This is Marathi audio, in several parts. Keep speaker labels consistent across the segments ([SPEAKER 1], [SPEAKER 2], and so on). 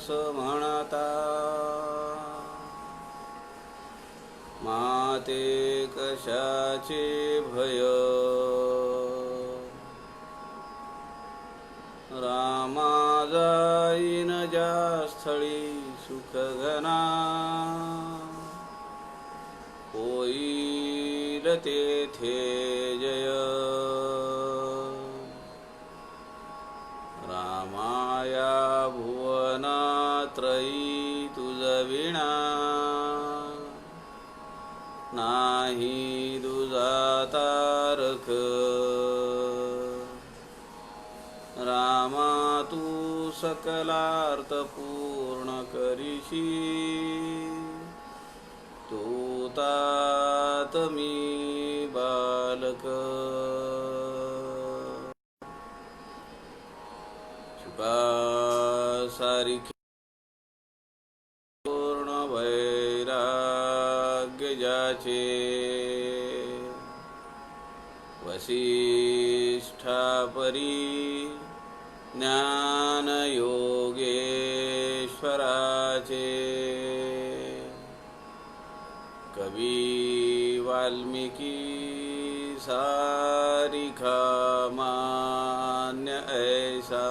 [SPEAKER 1] दास म्हणता, माते कशाचे भय, रामा जाईन ज्या स्थळी सुख घना, होईल तेथे जय. रामाया भुवनात्रयी तुझ विणा, नाही तुझा तारक. रामा तू सकलार्थ पूर्ण करीशी, तू तात मी बालक. शुका सारिखी पूर्ण वैराग्य ज्याचे, वसिष्ठा परी ज्ञान योगेश्वराचे. कवी वाल्मिकी सारिखा मान्य ऐसा,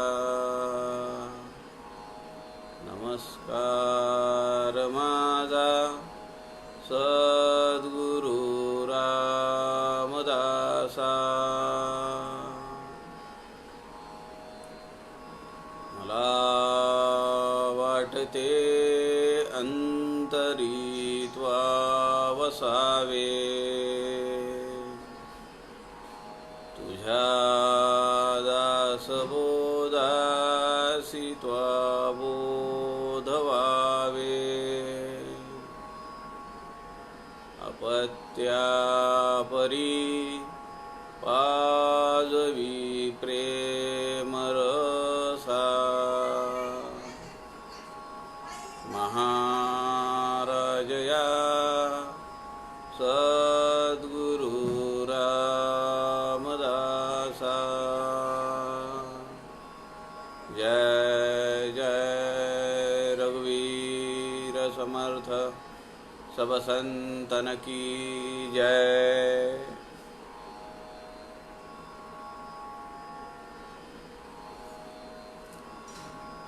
[SPEAKER 1] नमस्कार माझा सद्गुरु रामदासा. मला वाटते अंतरी त्वा वसावे, तुझ्या दासबोधासी त्वा बोधवावे. अपत्या परी पाजवी प्रेमरसा, महाराजया सद्गुरु रामदासा. जय जय रघुवीर समर्थ सब संतन की जय.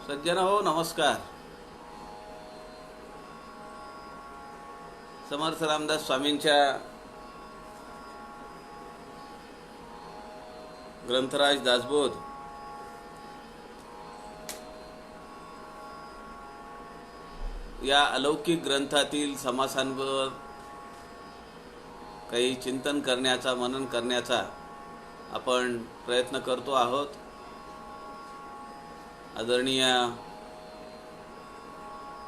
[SPEAKER 1] सज्जन हो नमस्कार. समर्थ रामदास स्वामींच्या ग्रंथराज दासबोध या अलौकिक ग्रंथातील समासांवर काही चिंतन करण्याचा, मनन करण्याचा आपण प्रयत्न करतो आहोत. आदरणीय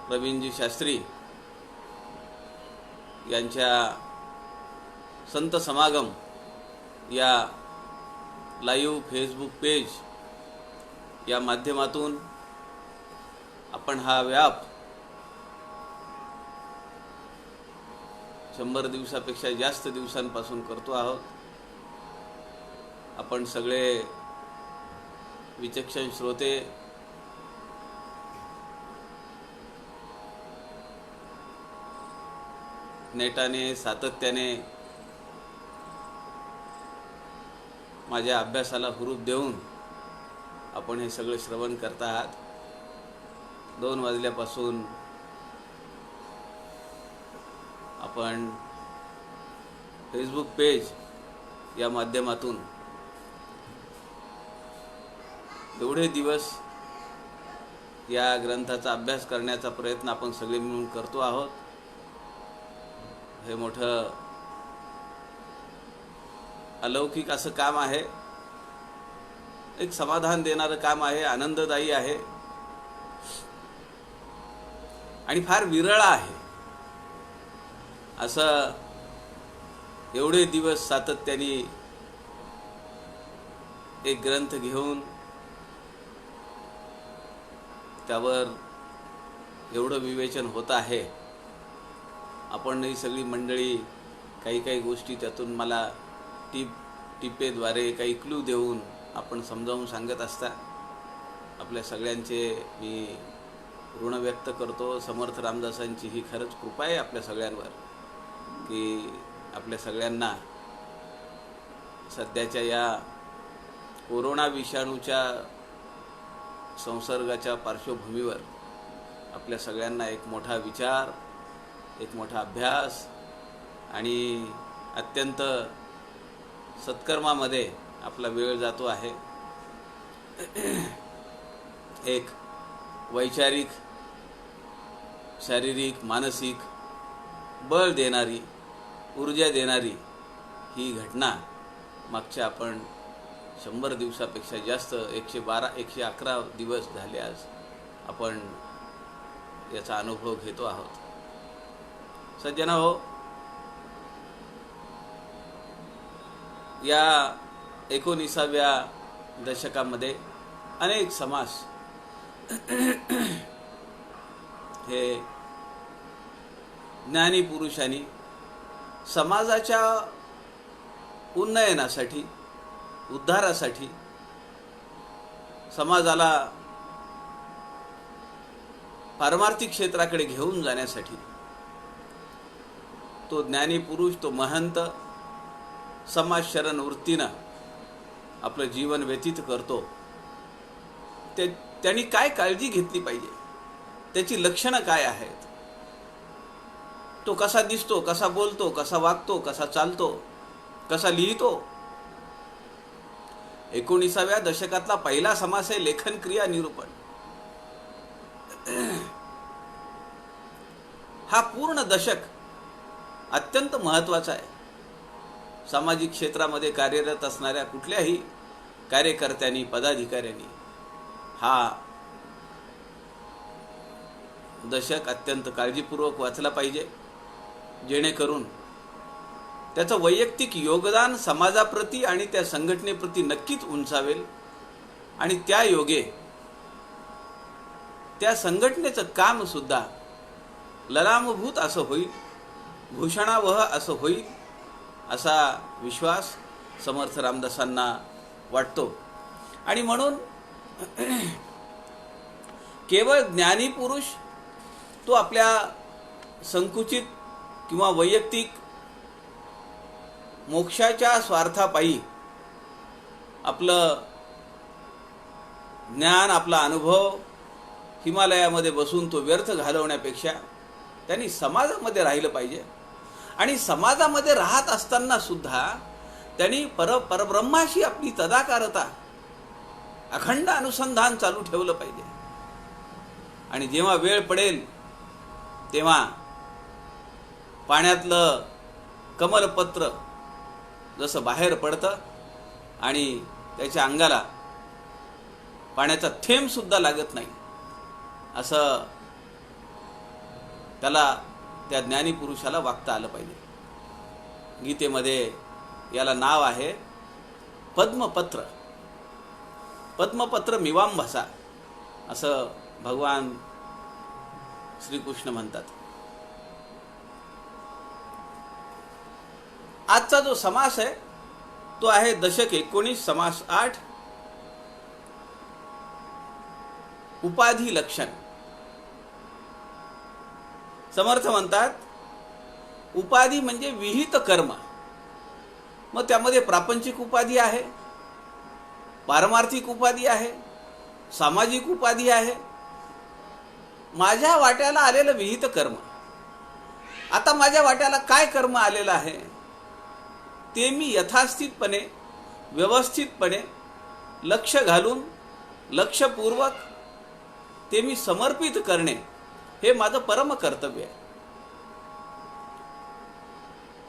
[SPEAKER 1] प्रवीणजी शास्त्री यांच्या संत समागम या लाईव्ह फेसबुक पेज या माध्यमातून आपण हा व्याप 100 दिवसापेक्षा जास्त दिवसांपासून करतो आहोत. आपण सगळे विचक्षण श्रोते नेटाने सातत्याने माझ्या अभ्यासाला हुरूप देऊन आपण हे सगळे श्रवण करत आहात. 2 वाजल्यापासून आपण फेसबुक पेज या माध्यमातून एवढे दिवस या ग्रंथाचा अभ्यास करण्याचा प्रयत्न आपण सगळे मिळून करतो आहोत. हे मोठं अलौकिक असं काम आहे. एक समाधान देणारं काम आहे, आनंददायी आहे आणि फार विरळ आहे. असं एवढे दिवस सातत्याने एक ग्रंथ घेऊन त्यावर एवढं विवेचन होत आहे. आपण ही सगळी मंडळी काही गोष्टी त्यातून मला टिपेद्वारे काही क्लू देऊन आपण समजावून सांगत असता. आपल्या सगळ्यांचे मी ऋण व्यक्त करतो. समर्थ रामदासांची ही खरंच कृपा आहे आपल्या सगळ्यांवर, की आपल्या सगळ्यांना सध्याच्या या कोरोना विषाणूच्या संसर्गाच्या पार्श्वभूमीवर आपल्या सगळ्यांना एक मोठा विचार, एक मोठा अभ्यास आणि अत्यंत सत्कर्मामध्ये आपला वेळ जातो आहे. एक वैचारिक, शारीरिक, मानसिक बळ देणारी, ऊर्जा देणारी ही घटना मागच्या आपण 100 दिवसापेक्षा जास्त 111 दिवस झाले आज आपण याचा अनुभव घेतो आहोत. सज्जनाहो, या 19व्या दशकामध्ये अनेक समाज हे ज्ञानी पुरुषांनी समाजाच्या उन्नयनासाठी, उद्धारासाठी, समाजाला पारमार्थिक क्षेत्राकडे घेऊन जाण्यासाठी तो ज्ञानी पुरुष, तो महंत समाजशरण वृत्तीनं आपलं जीवन व्यतीत करतो. त्यांनी काय काळजी घेतली पाहिजे, त्याची लक्षणं काय आहेत, तो कसा दिसतो, कसा बोलतो, कसा वागतो, कसा चालतो, कसा लिहितो. 19व्या दशकातला पहिला समास आहे लेखन, क्रिया, निरूपण. हा पूर्ण दशक अत्यंत महत्त्वाचा आहे. सामाजिक क्षेत्रामध्ये कार्यरत असणाऱ्या कुठल्याही कार्यकर्त्यांनी, पदाधिकाऱ्यांनी हा दशक अत्यंत काळजीपूर्वक वाचला पाहिजे, जेणेकरून त्याचं वैयक्तिक योगदान समाजाप्रती आणि त्या संघटनेप्रती नक्कीच उंचावेल आणि त्या योगे त्या संघटनेचं काम सुद्धा ललामभूत असं होईल, भूषणावह असं होईल, असा विश्वास समर्थ रामदासांना वाटतो. आणि म्हणून केवळ ज्ञानी पुरुष तो आपल्या संकुचित किंवा वैयक्तिक मोक्षाच्या स्वार्थापायी आपलं ज्ञान, आपला अनुभव हिमालयामध्ये बसून तो व्यर्थ घालवण्यापेक्षा त्यांनी समाजामध्ये राहिलं पाहिजे. आणि समाजामध्ये राहत असताना सुद्धा त्यांनी परब्रह्माशी आपली तदाकारता, अखंड अनुसंधान चालू ठेवलं पाहिजे. आणि जेव्हा वेळ पडेल तेव्हा पाण्यातलं कमलपत्र जसं बाहेर पडतं आणि त्याच्या अंगाला पाण्याचा थेंब सुद्धा लागत नाही, असं त्याला, त्या ज्ञानी पुरुषाला वागता आलं पाहिजे. गीतेमध्ये याला नाव आहे पद्मपत्र. पद्मपत्र मिवांभसा असं भगवान श्रीकृष्ण म्हणतात. आजचा जो समास आहे तो आहे दशक 19, समास 8, उपाधी लक्षण. समर्थ म्हणतात उपाधी म्हणजे विहित कर्म. मग त्यामध्ये प्रापंचिक उपाधी आहे, पारमार्थिक उपाधी आहे, सामाजिक उपाधी आहे. माझ्या वाट्याला आलेलं विहित कर्म, आता माझ्या वाट्याला काय कर्म आलेलं आहे ते मी यथास्थितपणे, व्यवस्थितपणे, लक्ष घालून, लक्षपूर्वक ते मी समर्पित करणे हे माझं परम कर्तव्य आहे.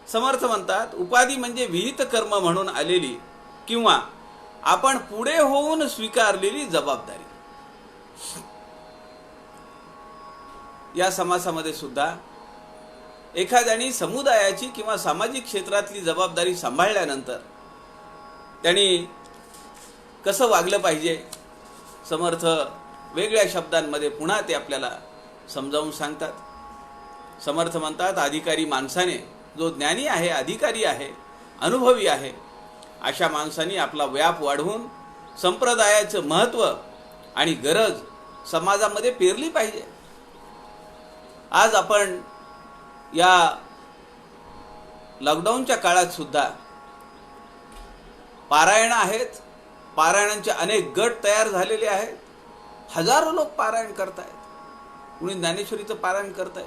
[SPEAKER 1] समर्थ म्हणतात उपाधी म्हणजे विहित कर्म म्हणून आलेली किंवा आपण पुढे होऊन स्वीकारलेली जबाबदारी. या समासामध्ये सुद्धा एखाद्याने समुदायाची किंवा सामाजिक क्षेत्रातली जबाबदारी सांभाळल्यानंतर त्यांनी कसं वागलं पाहिजे, समर्थ वेगळ्या शब्दांमध्ये पुन्हा ते आपल्याला समजावून सांगतात. समर्थ म्हणतात अधिकारी माणसाने, जो ज्ञानी आहे, अधिकारी आहे, अनुभवी आहे, अशा माणसाने आपला व्याप वाढवून संप्रदायाचं महत्त्व आणि गरज समाजामध्ये पेरली पाहिजे. आज आपण या लॉकडाऊनच्या काळात सुद्धा पारायण आहेत, पारायणांचे अनेक गट तयार झालेले आहेत. हजारो लोक पारायण करतायत. कुणी ज्ञानेश्वरीचं पारायण करताय,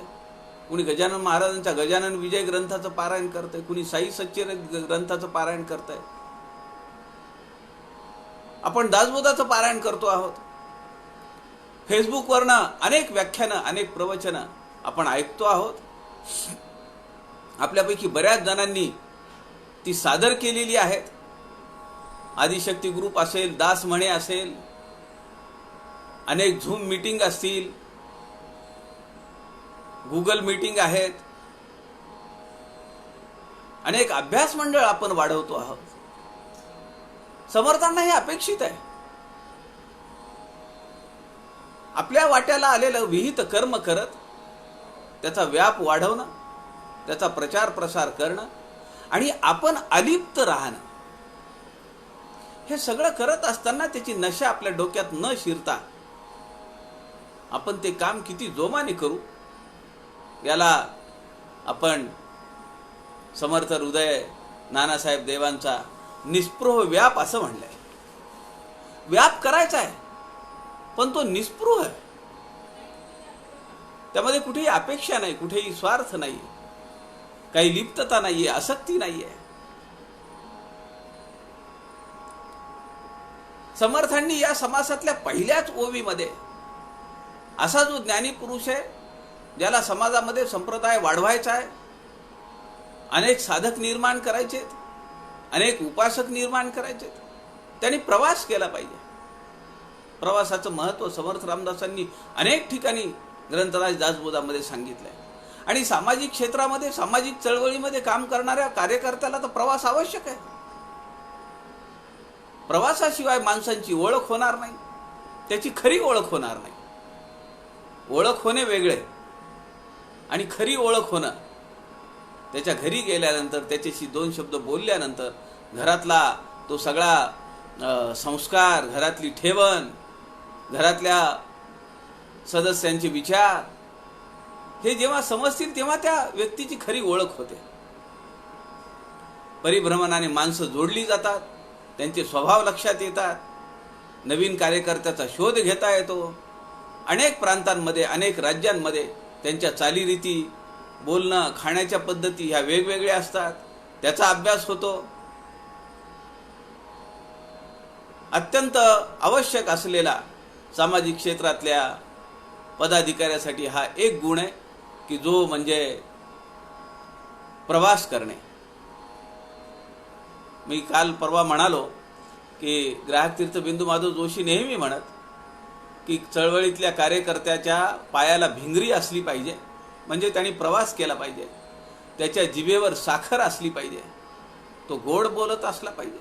[SPEAKER 1] कुणी गजानन महाराजांच्या गजानन विजय ग्रंथाचं पारायण करताय, कुणी साई सच्चरित्र ग्रंथाचं पारायण करताय. आपण दासबोधाचं पारायण करतो आहोत. फेसबुकवरनं अनेक व्याख्यानं, अनेक प्रवचनं आपण ऐकतो आहोत. आपल्यापैकी बऱ्याच जणांनी ती सादर केलेली आहेत. आदिशक्ती ग्रुप असेल, दास म्हणे असेल, अनेक झूम मीटिंग असतील, गुगल मीटिंग आहेत, अनेक अभ्यास मंडळ आपण वाढवतो आहोत. समर्थांना हे अपेक्षित आहे. आपल्या वाट्याला आलेलं विहित कर्म करत त्याचा व्याप वाढवणं, त्याचा प्रचार प्रसार करणं आणि आपण अलिप्त राहणं, हे सगळं करत असताना त्याची नशा आपल्या डोक्यात न शिरता आपण ते काम किती जोमाने करू, याला आपण समर्थ हृदय नानासाहेब देवांचा निस्पृह व्याप असं म्हणलंय. व्याप करायचा आहे, पण तो निस्पृह आहे. त्यामध्ये कुठेही अपेक्षा नाही, कुठेही स्वार्थ नाही, काही लिप्तता नाहीये, आसक्ती नाहीये. समर्थांनी या समासातल्या पहिल्याच ओवीमध्ये असा जो ज्ञानी पुरुष आहे, ज्याला समाजामध्ये संप्रदाय वाढवायचा आहे, अनेक साधक निर्माण करायचेत, अनेक उपासक निर्माण करायचेत, त्यांनी प्रवास केला पाहिजे. प्रवासाचं महत्त्व समर्थ रामदासांनी अनेक ठिकाणी ग्रंथराज दासबोधामध्ये सांगितलंय. आणि सामाजिक क्षेत्रामध्ये, सामाजिक चळवळीमध्ये काम करणाऱ्या कार्यकर्त्याला तर प्रवास आवश्यक आहे. प्रवासाशिवाय माणसांची ओळख होणार नाही, त्याची खरी ओळख होणार नाही. ओळख होणे वेगळे आणि खरी ओळख होणं त्याच्या घरी गेल्यानंतर, त्याच्याशी दोन शब्द बोलल्यानंतर, घरातला तो सगळा संस्कार, घरातली ठेवण, घरातल्या सदस्यांचे विचार हे जेव्हा समजतील तेव्हा त्या व्यक्तीची खरी ओळख होते. परिभ्रमणाने माणसं जोडली जातात, त्यांचे स्वभाव लक्षात येतात, नवीन कार्यकर्त्याचा शोध घेता येतो. अनेक प्रांतांमध्ये, अनेक राज्यांमध्ये त्यांच्या चालीरीती, बोलणं, खाण्याच्या पद्धती ह्या वेगवेगळ्या असतात, त्याचा अभ्यास होतो. अत्यंत आवश्यक असलेला सामाजिक क्षेत्रातल्या पदाधिकाऱ्यासाठी हा एक गुण आहे की जो म्हणजे प्रवास करणे. मी काल परवा म्हणालो की ग्राहक तीर्थ बिंदू माधव जोशी नेहमी म्हणत की चळवळीतल्या कार्यकर्त्याच्या पायाला भिंगरी असली पाहिजे, म्हणजे त्यांनी प्रवास केला पाहिजे, त्याच्या जिभेवर साखर असली पाहिजे, तो गोड बोलत असला पाहिजे.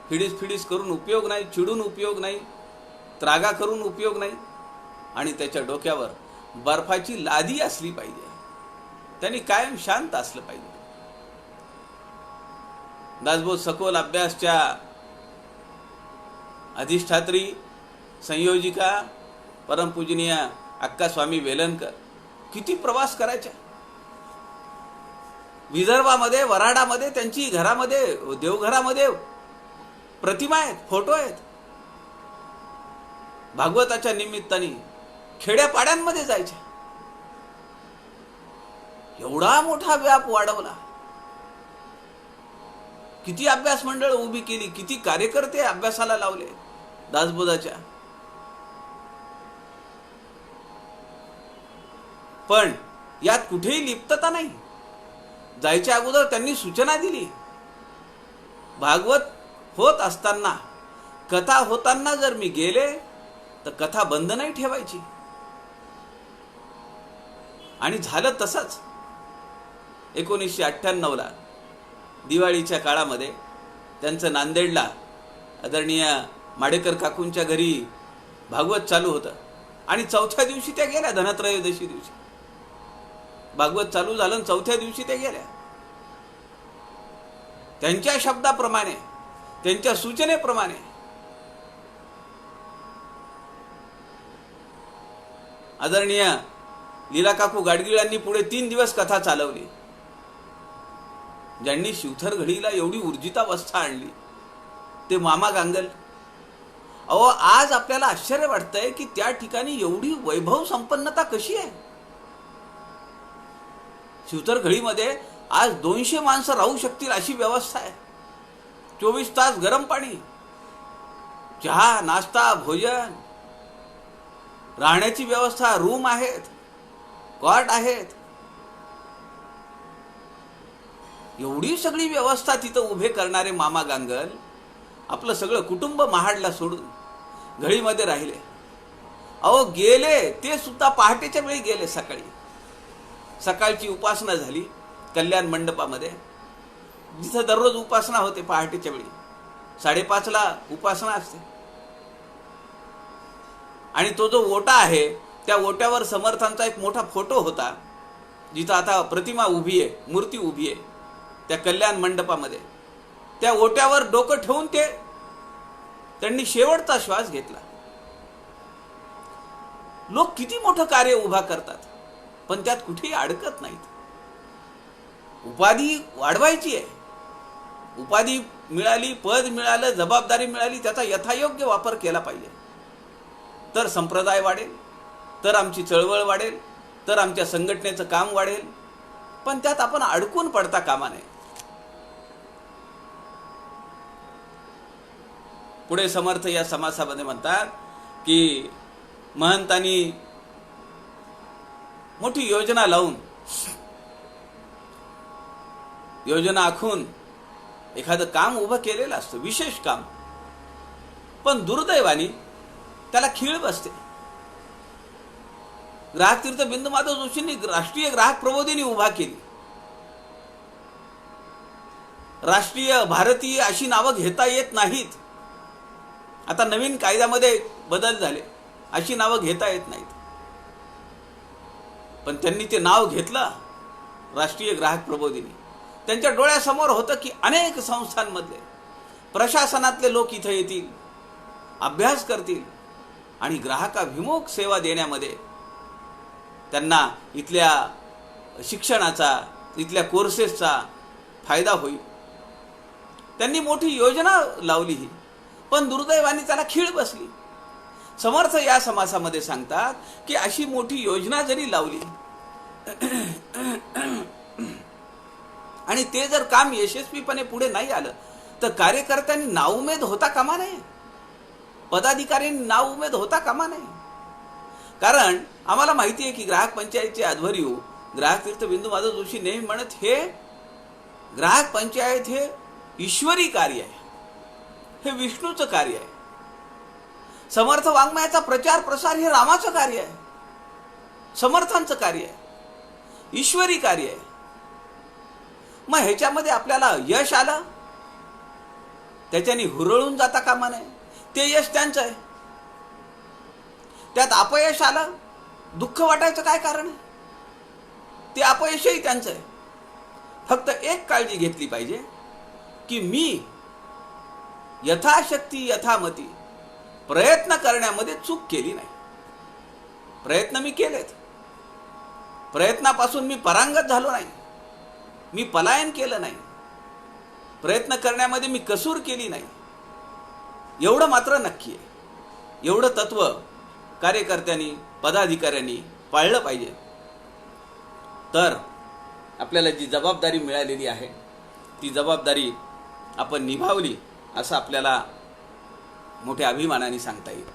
[SPEAKER 1] फिडीस फिडीस करून उपयोग नाही, चिडून उपयोग नाही, त्रागा करून उपयोग नाही, आणि त्याच्या डोक्यावर बर्फाची लादी असली पाहिजे. त्यांनी कायम शांत असलं पाहिजे. दासबोध सखोल अभ्यासच्या अधिष्ठात्री, संयोजिका परमपूजनीय अक्का स्वामी वेलणकर किती प्रवास करायच्या. विदर्भामध्ये, वऱ्हाडामध्ये त्यांची घरामध्ये, देवघरामध्ये प्रतिमा आहेत, फोटो आहेत. भागवताच्या निमित्ताने खेड्यापाड्यांमध्ये जायच्या. एवढा मोठा व्याप वाढवला. किती अभ्यास मंडळ उभी केली, किती कार्यकर्ते अभ्यासाला लावले दासबोधाच्या. पण यात कुठेही लिप्तता नाही. जायच्या अगोदर त्यांनी सूचना दिली. भागवत होत असताना, कथा होताना जर मी गेले तर कथा बंद नाही ठेवायची. आणि झालं तसंच. 1998ला दिवाळीच्या काळामध्ये त्यांचं नांदेडला आदरणीय माडेकर काकूंच्या घरी भागवत चालू होतं आणि चौथ्या दिवशी त्या गेल्या. धनत्रयोदशी दिवशी भागवत चालू झालं आणि चौथ्या दिवशी त्या गेल्या. त्यांच्या शब्दाप्रमाणे, त्यांच्या सूचनेप्रमाणे आदरणीय लीला काकू गाडगिळांनी पुढे 3 दिवस कथा चालवली. ज्यांनी शिवथर घडीला एवढी ऊर्जितावस्था आणली ते मामा गांगल. अहो, आज आपल्याला आश्चर्य वाटतंय की त्या ठिकाणी एवढी वैभव संपन्नता कशी आहे. शिवथर घडीमध्ये आज 200 माणसं राहू शकतील अशी व्यवस्था आहे. 24 तास गरम पाणी, चहा, नाश्ता, भोजन, राहण्याची व्यवस्था, रूम आहेत, कॉट आहेत. एवढी सगळी व्यवस्था तिथं उभे करणारे मामा गांगल आपलं सगळं कुटुंब महाडला सोडून घडीमध्ये राहिले. अहो, गेले ते सुद्धा पहाटेच्या वेळी गेले. सकाळची उपासना झाली कल्याण मंडपामध्ये, जिथं दररोज उपासना होते. पहाटेच्या वेळी 5:30ला उपासना असते. आणि तो जो ओटा आहे त्या ओट्यावर समर्थांचा एक मोठा फोटो होता, जिथं आता प्रतिमा उभी आहे, मूर्ती उभी आहे त्या कल्याण मंडपामध्ये. त्या ओट्यावर डोकं ठेवून त्यांनी शेवटचा श्वास घेतला. लोक किती मोठं कार्य उभा करतात, पण त्यात कुठेही अडकत नाहीत. उपाधी वाढवायची आहे. उपाधी मिळाली, पद मिळालं, जबाबदारी मिळाली, त्याचा यथायोग्य वापर केला पाहिजे. तर संप्रदाय वाढेल, तर आमची चळवळ वाढेल, तर आमच्या संघटनेचं काम वाढेल. पण त्यात आपण अडकून पडता कामा नये. पुढे समर्थ या समासामध्ये म्हणतात की महंतांनी मोठी योजना लावून, योजना आखून एखादं काम उभं केलेलं असतं, विशेष काम. पण दुर्दैवानी त्याला खीळ बसते. ग्राहक तीर्थ बिंदू माधव जोशींनी राष्ट्रीय ग्राहक प्रबोधिनी उभा केली. राष्ट्रीय, भारतीय अशी नावं घेता येत नाहीत. आता नवीन कायद्यामध्ये बदल झाले, अशी नावं घेता येत नाहीत. पण त्यांनी ते नाव घेतलं, राष्ट्रीय ग्राहक प्रबोधिनी. त्यांच्या डोळ्यासमोर होतं की अनेक संस्थांमधले प्रशासनातले लोक इथे येतील, अभ्यास करतील आणि ग्राहकाभिमुख सेवा देण्यामध्ये त्यांना इथल्या शिक्षणाचा, इथल्या कोर्सेसचा फायदा होईल. त्यांनी मोठी योजना लावली ही, पण दुर्दैवाने त्याला खीळ बसली. समर्थ या समासामध्ये सांगतात की अशी मोठी योजना जरी लावली आणि ते जर काम यशस्वीपणे पुढे नाही आलं तर कार्यकर्त्यांनी नाउमेद होता कामा नये, पदाधिकाऱ्यांनी नाउमेद होता कामा नये. कारण आम्हाला माहिती आहे की ग्राहक पंचायतचे आध्वर्यू ग्राहक तीर्थ बिंदू माधव जोशी नेहमी म्हणत, हे ग्राहक पंचायत हे ईश्वरी कार्य आहे, हे विष्णूचं कार्य आहे. समर्थ वाङ्मयाचा प्रचार प्रसार हे रामाचं कार्य आहे, समर्थांचं कार्य आहे, ईश्वरी कार्य आहे. मग ह्याच्यामध्ये आपल्याला यश आलं त्याच्याने हुरळून जाता कामा नये. ते यश त्यांचं आहे. त्यात अपयश आलं, दुःख वाटायचं काय कारण आहे? ते अपयशही त्यांचं आहे. फक्त एक काळजी घेतली पाहिजे की मी यथाशक्ती यथामती प्रयत्न करण्यामध्ये चूक केली नाही. प्रयत्न मी केलेत. प्रयत्नापासून मी परांगत झालो नाही, मी पलायन केलं नाही. प्रयत्न करण्यामध्ये मी कसूर केली नाही, एवढं मात्र नक्की आहे. एवढं तत्व कार्यकर्त्यांनी, पदाधिकाऱ्यांनी पाळलं पाहिजे. तर आपल्याला जी जबाबदारी मिळालेली आहे ती जबाबदारी आपण निभावली असं आपल्याला मोठ्या अभिमानाने सांगता येईल.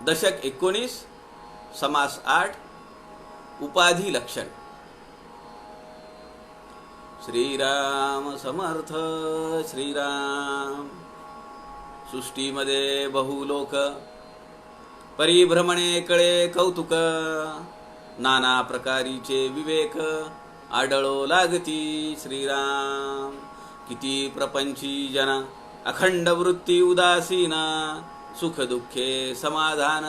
[SPEAKER 1] दशक 19, समास 8, उपाधी लक्षण. श्रीराम समर्थ श्रीराम. सृष्टीमध्ये बहुलोक, परिभ्रमणे कळे कौतुक. नाना प्रकारीचे विवेक, आढळो लागती श्रीराम. किती प्रपंची जन, अखंड वृत्ती उदासीन. सुख दुःखे समाधान,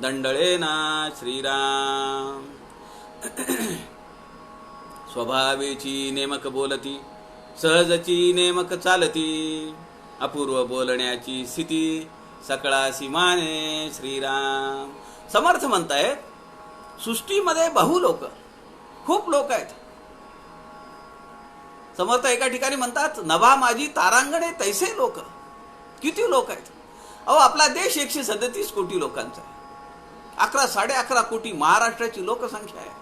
[SPEAKER 1] दंडळेना श्रीराम. स्वभावेची नेमक बोलती, सहजची नेमक चालती. अपूर्व बोलण्याची स्थिती, सकळासी माने श्रीराम. समर्थ म्हणतायत सृष्टीमध्ये बहु लोक, खूप लोक आहेत. समर्थ एका ठिकाणी म्हणतात, नभा माझी तारांगणे तैसे लोक. किती लोक आहेत? अहो, आपला देश 137 कोटी लोकांचा आहे. 11-11.5 कोटी महाराष्ट्राची लोकसंख्या आहे.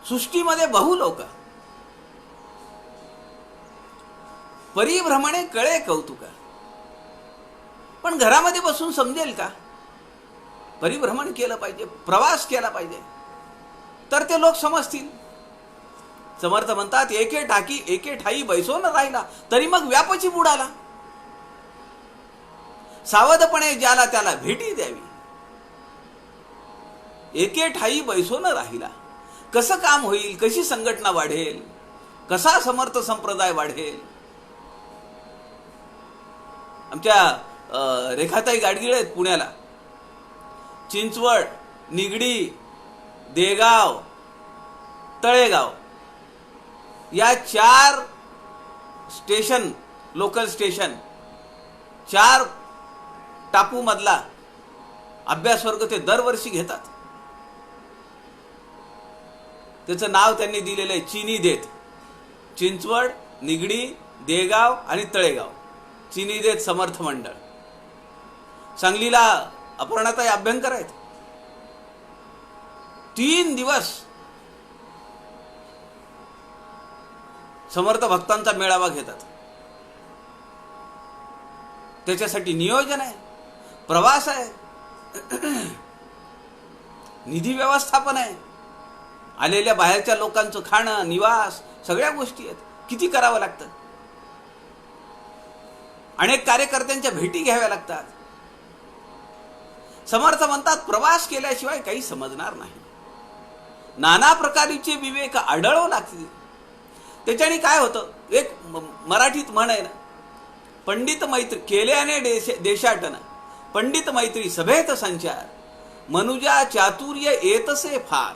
[SPEAKER 1] सृष्टीमध्ये बहु लोक, परिभ्रमणे कळे कौतुक. पण घरामध्ये बसून समजेल का? परिभ्रमण केलं पाहिजे, प्रवास केला पाहिजे, तर ते लोक समजतील. समर्थ म्हणतात, एके ठाई बैसोन राहिला तरी मग व्यापची बुडाला. सावधपणे ज्याला त्याला भेटी द्यावी. एके ठाई बैसोन राहिला. कसं काम होईल, कशी संघटना वाढेल, कसा समर्थ संप्रदाय वाढेल. आमच्या रेखाताई गाडगीळ आहेत पुण्याला. चिंचवड, निगडी, देगाव, तळेगाव या 4 स्टेशन, लोकल स्टेशन, 4 टापू मधला अभ्यास वर्ग ते दरवर्षी घेतात. त्याचं नाव त्यांनी दिलेलं आहे चिनी देत. चिंचवड, निगडी, देगाव आणि तळेगाव, चिनी देत समर्थ मंडळ. सांगलीला अपर्णाताई अभ्यंकर आहेत. 3 दिवस समर्थ भक्तांचा मेळावा घेतात. त्याच्यासाठी नियोजन आहे, प्रवास आहे, निधी व्यवस्थापन आहे, आलेल्या बाहेरच्या लोकांचं खाणं, निवास, सगळ्या गोष्टी आहेत. किती करावं लागतं. अनेक कार्यकर्त्यांच्या भेटी घ्याव्या लागतात. समर्थ म्हणतात, प्रवास केल्याशिवाय काही समजणार नाही. नाना प्रकारचे विवेक आढळू लागतील. त्याच्याने काय होतं, एक मराठीत म्हण आहे ना, पंडित मैत्री केल्याने देशाटन, पंडित मैत्री सभेत संचार, मनुजा चातुर्य येतसे फार.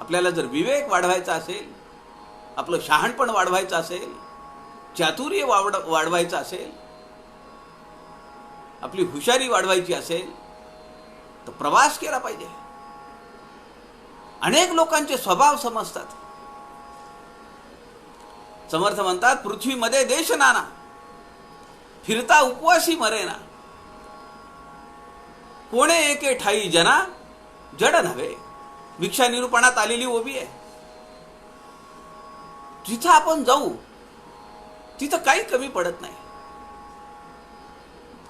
[SPEAKER 1] आपल्याला जर विवेक वाढवायचा असेल, आपलं शहाणपण वाढवायचं असेल, चातुर्य वाढवायचं असेल, आपली हुशारी वाढवायची असेल, तर प्रवास केला पाहिजे. अनेक लोकांचे स्वभाव समजतात. समर्थ म्हणतात, पृथ्वीमध्ये देश नाना, फिरता उपवासी मरेना. कोणे एके ठाई जना, जड नव्हे. भिक्षा निरूपणात आलेली ओबी आहे. जिथं आपण जाऊ तिथं काही कमी पडत नाही.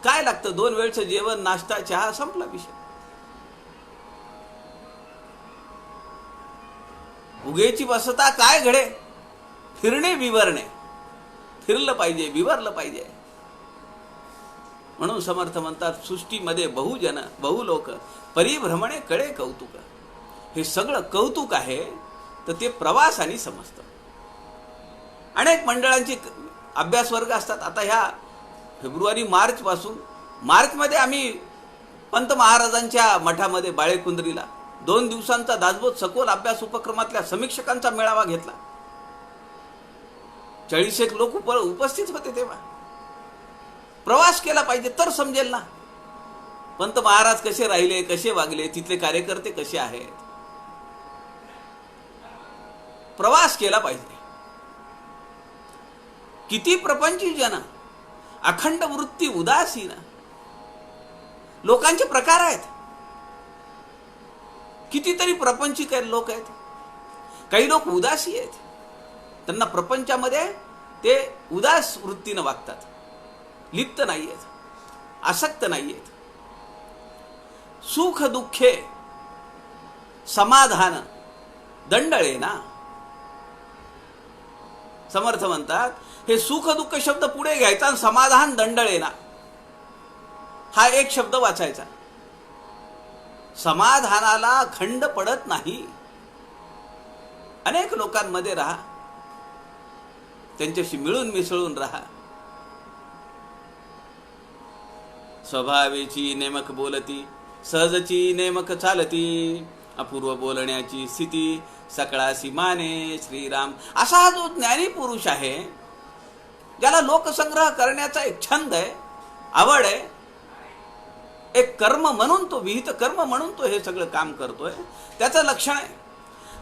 [SPEAKER 1] काय लागतं, 2 वेळचं जेवण, नाश्ता, चहा, संपला विषय. उगेची बसता काय घडे, फिरणे विवरणे. फिरलं पाहिजे, विवरलं पाहिजे. म्हणून समर्थ म्हणतात, सृष्टीमध्ये बहुजन, बहु लोक, परिभ्रमणे कळे कौतुक. हे सगळं कौतुक आहे, तर ते प्रवासाने समजतं. अनेक मंडळांचे अभ्यास वर्ग असतात. आता ह्या फेब्रुवारी-मार्च पासून, मार्चमध्ये आम्ही पंत महाराजांच्या मठामध्ये बाळेकुंद्रीला 2 दिवसांचा दासबोध सखोल अभ्यास उपक्रमातल्या समीक्षकांचा मेळावा घेतला. 40 लोक उपस्थित होते. तेव्हा प्रवास केला पाहिजे तर समजेल ना, पंत महाराज कसे राहिले, कसे वागले, तिथले कार्यकर्ते कसे आहेत. प्रवास केला पाहिजे. किती प्रपंची जन, अखंड वृत्ती उदासीन. लोकांचे प्रकार आहेत. कितीतरी प्रपंची लोक आहेत. काही लोक उदासी आहेत. त्यांना प्रपंचामध्ये ते उदास वृत्तीनं वागतात. लिप्त नाही आहेत, आसक्त नाही आहेत. सुख दुःखे समाधान दंडळे ना. समर्थ म्हणतात, हे सुख दुःख शब्द पुढे घ्यायचा आणि समाधान दंडळे ना हा एक शब्द वाचायचा. समाधानाला खंड पडत नाही. अनेक लोकांमध्ये राहा, त्यांच्याशी मिळून मिसळून राहा. स्वभावेची नेमक बोलती, सहजची नेमक चालती, अपूर्व बोलण्याची स्थिती, सकळासी माने श्रीराम. असा हा जो ज्ञानी पुरुष आहे, ज्याला लोकसंग्रह करण्याचा एक छंद आहे, आवड आहे, एक कर्म म्हणून तो, विहित कर्म म्हणून तो हे सगळं काम करतोय, त्याचं लक्षण आहे.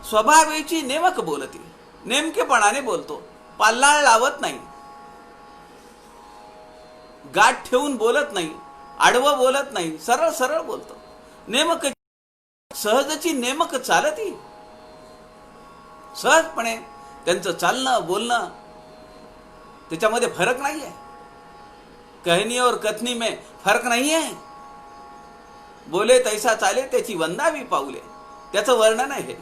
[SPEAKER 1] स्वभावेची नेमक बोलती, नेमकेपणाने बोलतो, पाल्लाळ लावत नाही, गाठ ठेवून बोलत नाही, आडवं बोलत नाही, सरळ सरळ बोलतो. नेमक सहजची नेमक चालती, सहजपणे त्यांचं चालणं बोलणं त्याच्यामध्ये फरक नाही आहे. कहनी और कथनी में फर्क नहीं है. बोले तैसा चाले त्याची वंदावी पाऊले, त्याचं वर्णन आहे.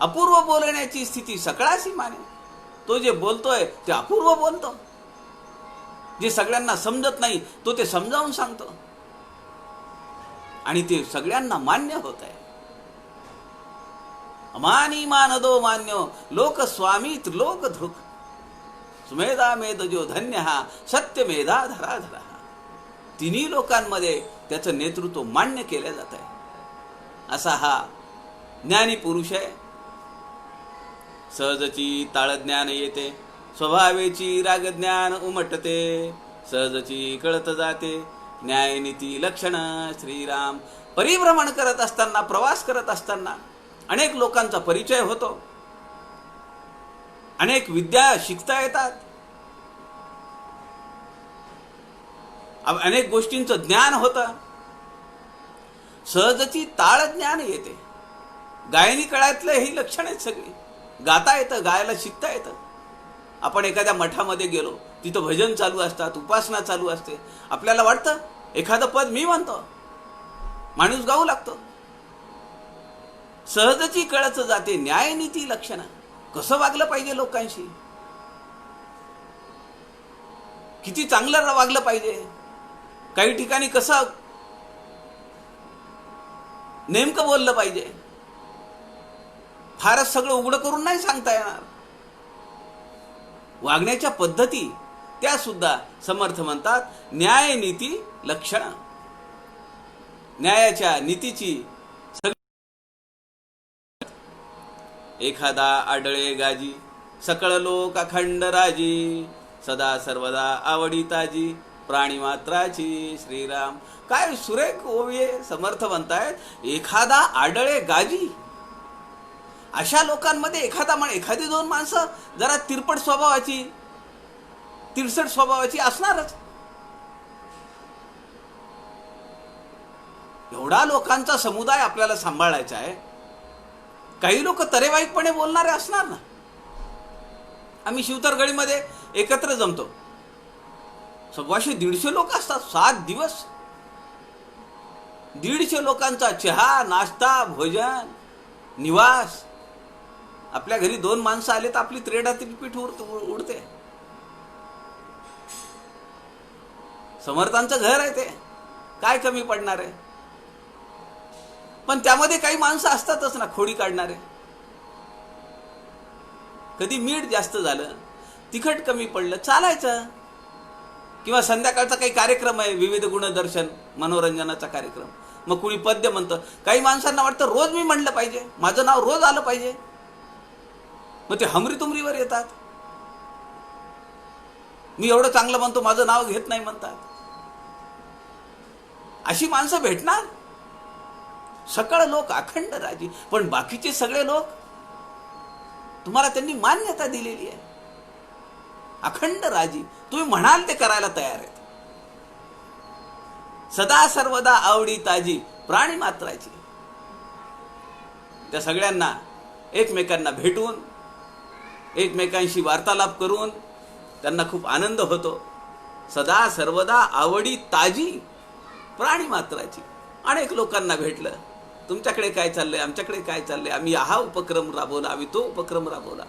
[SPEAKER 1] अपूर्व बोलण्याची स्थिती सकळाशी माने. तो जे बोलतोय ते अपूर्व बोलतो, जे सगळ्यांना समजत नाही तो ते समजावून सांगतो, आणि ते सगळ्यांना मान्य होत आहे. अमानी मानदो मान्यो लोक स्वामी त्रिलोक धृक, सुमेधा मेध जो धन्य हा सत्य मेधा धरा धरा. तिन्ही लोकांमध्ये त्याचं नेतृत्व मान्य केलं जात आहे. असा हा ज्ञानी पुरुष आहे. सहजची ताळज्ञान येते, स्वभावेची रागज्ञान उमटते, सहजची कळत जाते न्यायनीती लक्षण. श्रीराम परिभ्रमण करत असताना, प्रवास करत असताना अनेक लोकांचा परिचय होतो, अनेक विद्या शिकता येतात, अनेक गोष्टींचं ज्ञान होतं. सहजची ताळ ज्ञान येते. गायनी कळातलं ही लक्षण आहेत सगळी. गाता येतं, गायला शिकता येतं. आपण एखाद्या मठामध्ये गेलो, तिथं भजन चालू असतात, उपासना चालू असते, आपल्याला वाटतं एखादं पद मी म्हणतो, माणूस गाऊ लागतो. सहजची कळत जाते न्यायनीती लक्षण. कसं वागलं पाहिजे लोकांशी, किती चांगलं वागलं पाहिजे, काही ठिकाणी कसं नेमकं बोललं पाहिजे, फारच सगळं उघडं करून नाही सांगता येणार. वागण्याच्या पद्धती त्या सुद्धा समर्थ म्हणतात न्याय नीती लक्षण. न्यायाच्या नीतीची एखादा आडळे गाजी, सकळ लोक अखंड राजी, सदा सर्वदा आवडी ताजी प्राणी मात्राची. श्रीराम काय सुरेख ओवी समर्थ म्हणतायत. एखादा आडळे गाजी, अशा लोकांमध्ये एखादी दोन माणसं जरा तिरपट स्वभावाची, तिरसट स्वभावाची असणारच. एवढा लोकांचा समुदाय आपल्याला सांभाळायचा आहे. काही लोक तरेवाईकपणे बोलणारे असणार ना. आम्ही शिवतरगडीमध्ये एकत्र जमतो, 150-150 लोक असतात. 7 दिवस 150 लोकांचा चहा, नाश्ता, भोजन, निवास. आपल्या घरी 2 माणसं आले तर आपली त्रेडातील पीठ उडते. समर्थांचं घर आहे ते, काय कमी पडणार आहे. पण त्यामध्ये काही माणसं असतातच ना खोडी काढणारे. कधी मीठ जास्त झालं, तिखट कमी पडलं, चालायचं. किंवा संध्याकाळचा काही कार्यक्रम आहे, विविध गुणदर्शन मनोरंजनाचा कार्यक्रम, मग कुणी पद्य म्हणतं. काही माणसांना वाटतं रोज मी म्हणलं पाहिजे, माझं नाव रोज आलं पाहिजे, मग ते हमरी तुमरीवर येतात. मी एवढं चांगलं म्हणतो, माझं नाव घेत नाही म्हणतात. अशी माणसं भेटणार. सकळ लोक अखंड राजी, पण बाकीचे सगळे लोक तुम्हाला त्यांनी मान्यता दिलेली आहे. अखंड राजी, तुम्ही म्हणाल ते करायला तयार आहेत. सदा सर्वदा आवडी ताजी प्राणी मात्राची. त्या सगळ्यांना एकमेकांना भेटून, एकमेकांशी वार्तालाप करून त्यांना खूप आनंद होतो. सदा सर्वदा आवडी ताजी प्राणी मात्राची. अनेक लोकांना भेटलं, तुमच्याकडे काय चाललंय, आमच्याकडे काय चाललंय, आम्ही हा उपक्रम राबवला, आम्ही तो उपक्रम राबवला.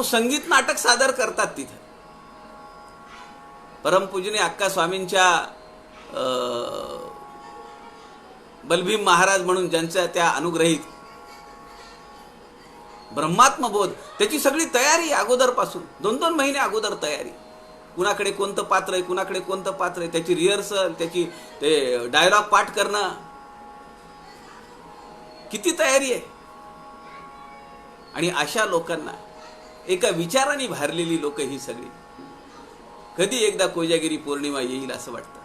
[SPEAKER 1] संगीत नाटक सादर करतात तिथे. परमपूजनीय अक्का स्वामींच्या बलभीम महाराज म्हणून ज्यांच्या त्या अनुग्रहित ब्रह्मात्मबोध, त्याची सगळी तयारी अगोदरपासून 2-2 महिने अगोदर तयारी. कुणाकडे कोणतं पात्र आहे, कुणाकडे कोणतं पात्र आहे, त्याची रिहर्सल, त्याची ते डायलॉग पाठ करणं, किती तयारी आहे. आणि अशा लोकांना, एका विचाराने भारलेली लोक ही सगळी, कधी एकदा कोजागिरी पौर्णिमा येईल असं वाटतं,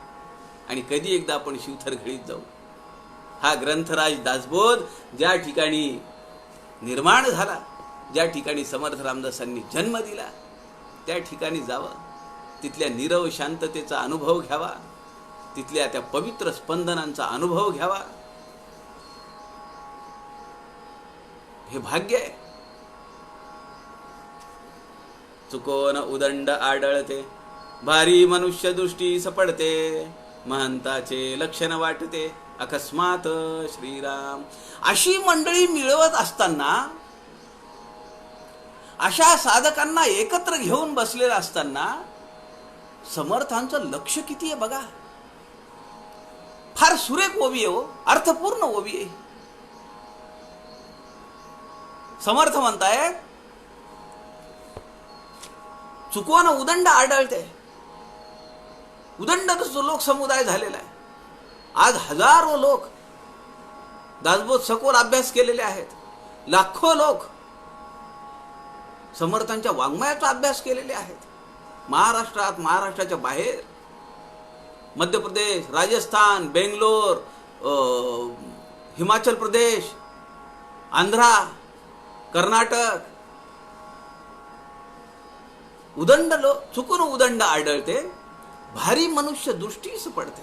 [SPEAKER 1] आणि कधी एकदा आपण शिवथरघळीत जाऊ. हा ग्रंथराज दासबोध ज्या ठिकाणी निर्माण झाला, ज्या ठिकाणी समर्थ रामदासांनी जन्म दिला, त्या ठिकाणी जावं, तिथल्या नीरव शांततेचा अनुभव घ्यावा, तिथल्या त्या पवित्र स्पंदनांचा अनुभव घ्यावा. हे भाग्य आहे. चुकोन उदंड आढळते, भारी मनुष्य दृष्टी सपडते, महंताचे लक्षण वाटते अकस्मात श्रीराम. अशी मंडळी मिळवत असताना, अशा साधकांना एकत्र घेऊन बसलेला असताना समर्थांचं लक्ष किती आहे बघा. फार सुरेख ओवी आहे, अर्थपूर्ण ओवी आहे. समर्थ म्हणताय, चुकवणं उदंड आढळते. उदंड लोक समुदाय झालेला आहे. आज हजारो लोक दासबोध सखोल अभ्यास केलेले आहेत. लाखो लोक समर्थांच्या वाङ्मयाचा अभ्यास केलेले आहेत. महाराष्ट्रात, महाराष्ट्राच्या बाहेर, मध्य प्रदेश, राजस्थान, बेंगलोर, हिमाचल प्रदेश, आंध्रा, कर्नाटक. उदंड लोक, चुकून उदंड आढळते, भारी मनुष्य दृष्टीस पडते,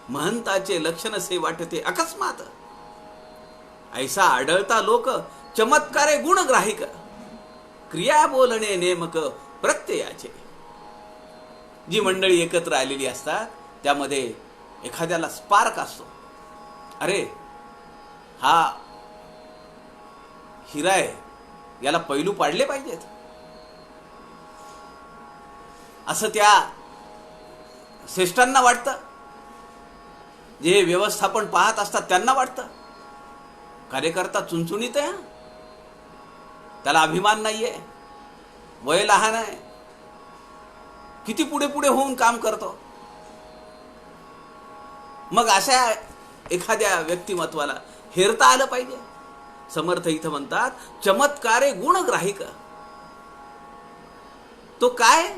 [SPEAKER 1] महंताचे लक्षण से वाटते अकस्मात. ऐसा आढळता लोक चमत्कारे गुणग्राहिक, क्रिया बोलणे नेमक प्रत्ययाचे. जी मंडळी एकत्र आलेली असतात त्यामध्ये एखाद्याला स्पार्क असतो. अरे हा हिरा आहे, याला पैलू पाडले पाहिजेत, असं त्या श्रेष्ठांना वाटतं. जे व्यवस्थापन पाहत असतात त्यांना वाटतं. कार्यकर्ता चुणचुणीत आहे, त्याला अभिमान नाहीये, वय लहान आहे, किती पुढे पुढे होऊन काम करतो. मग अशा एखाद्या व्यक्तिमत्वाला हेरता आलं पाहिजे. समर्थ इथं म्हणतात, चमत्कारे गुणग्राहिक. तो काय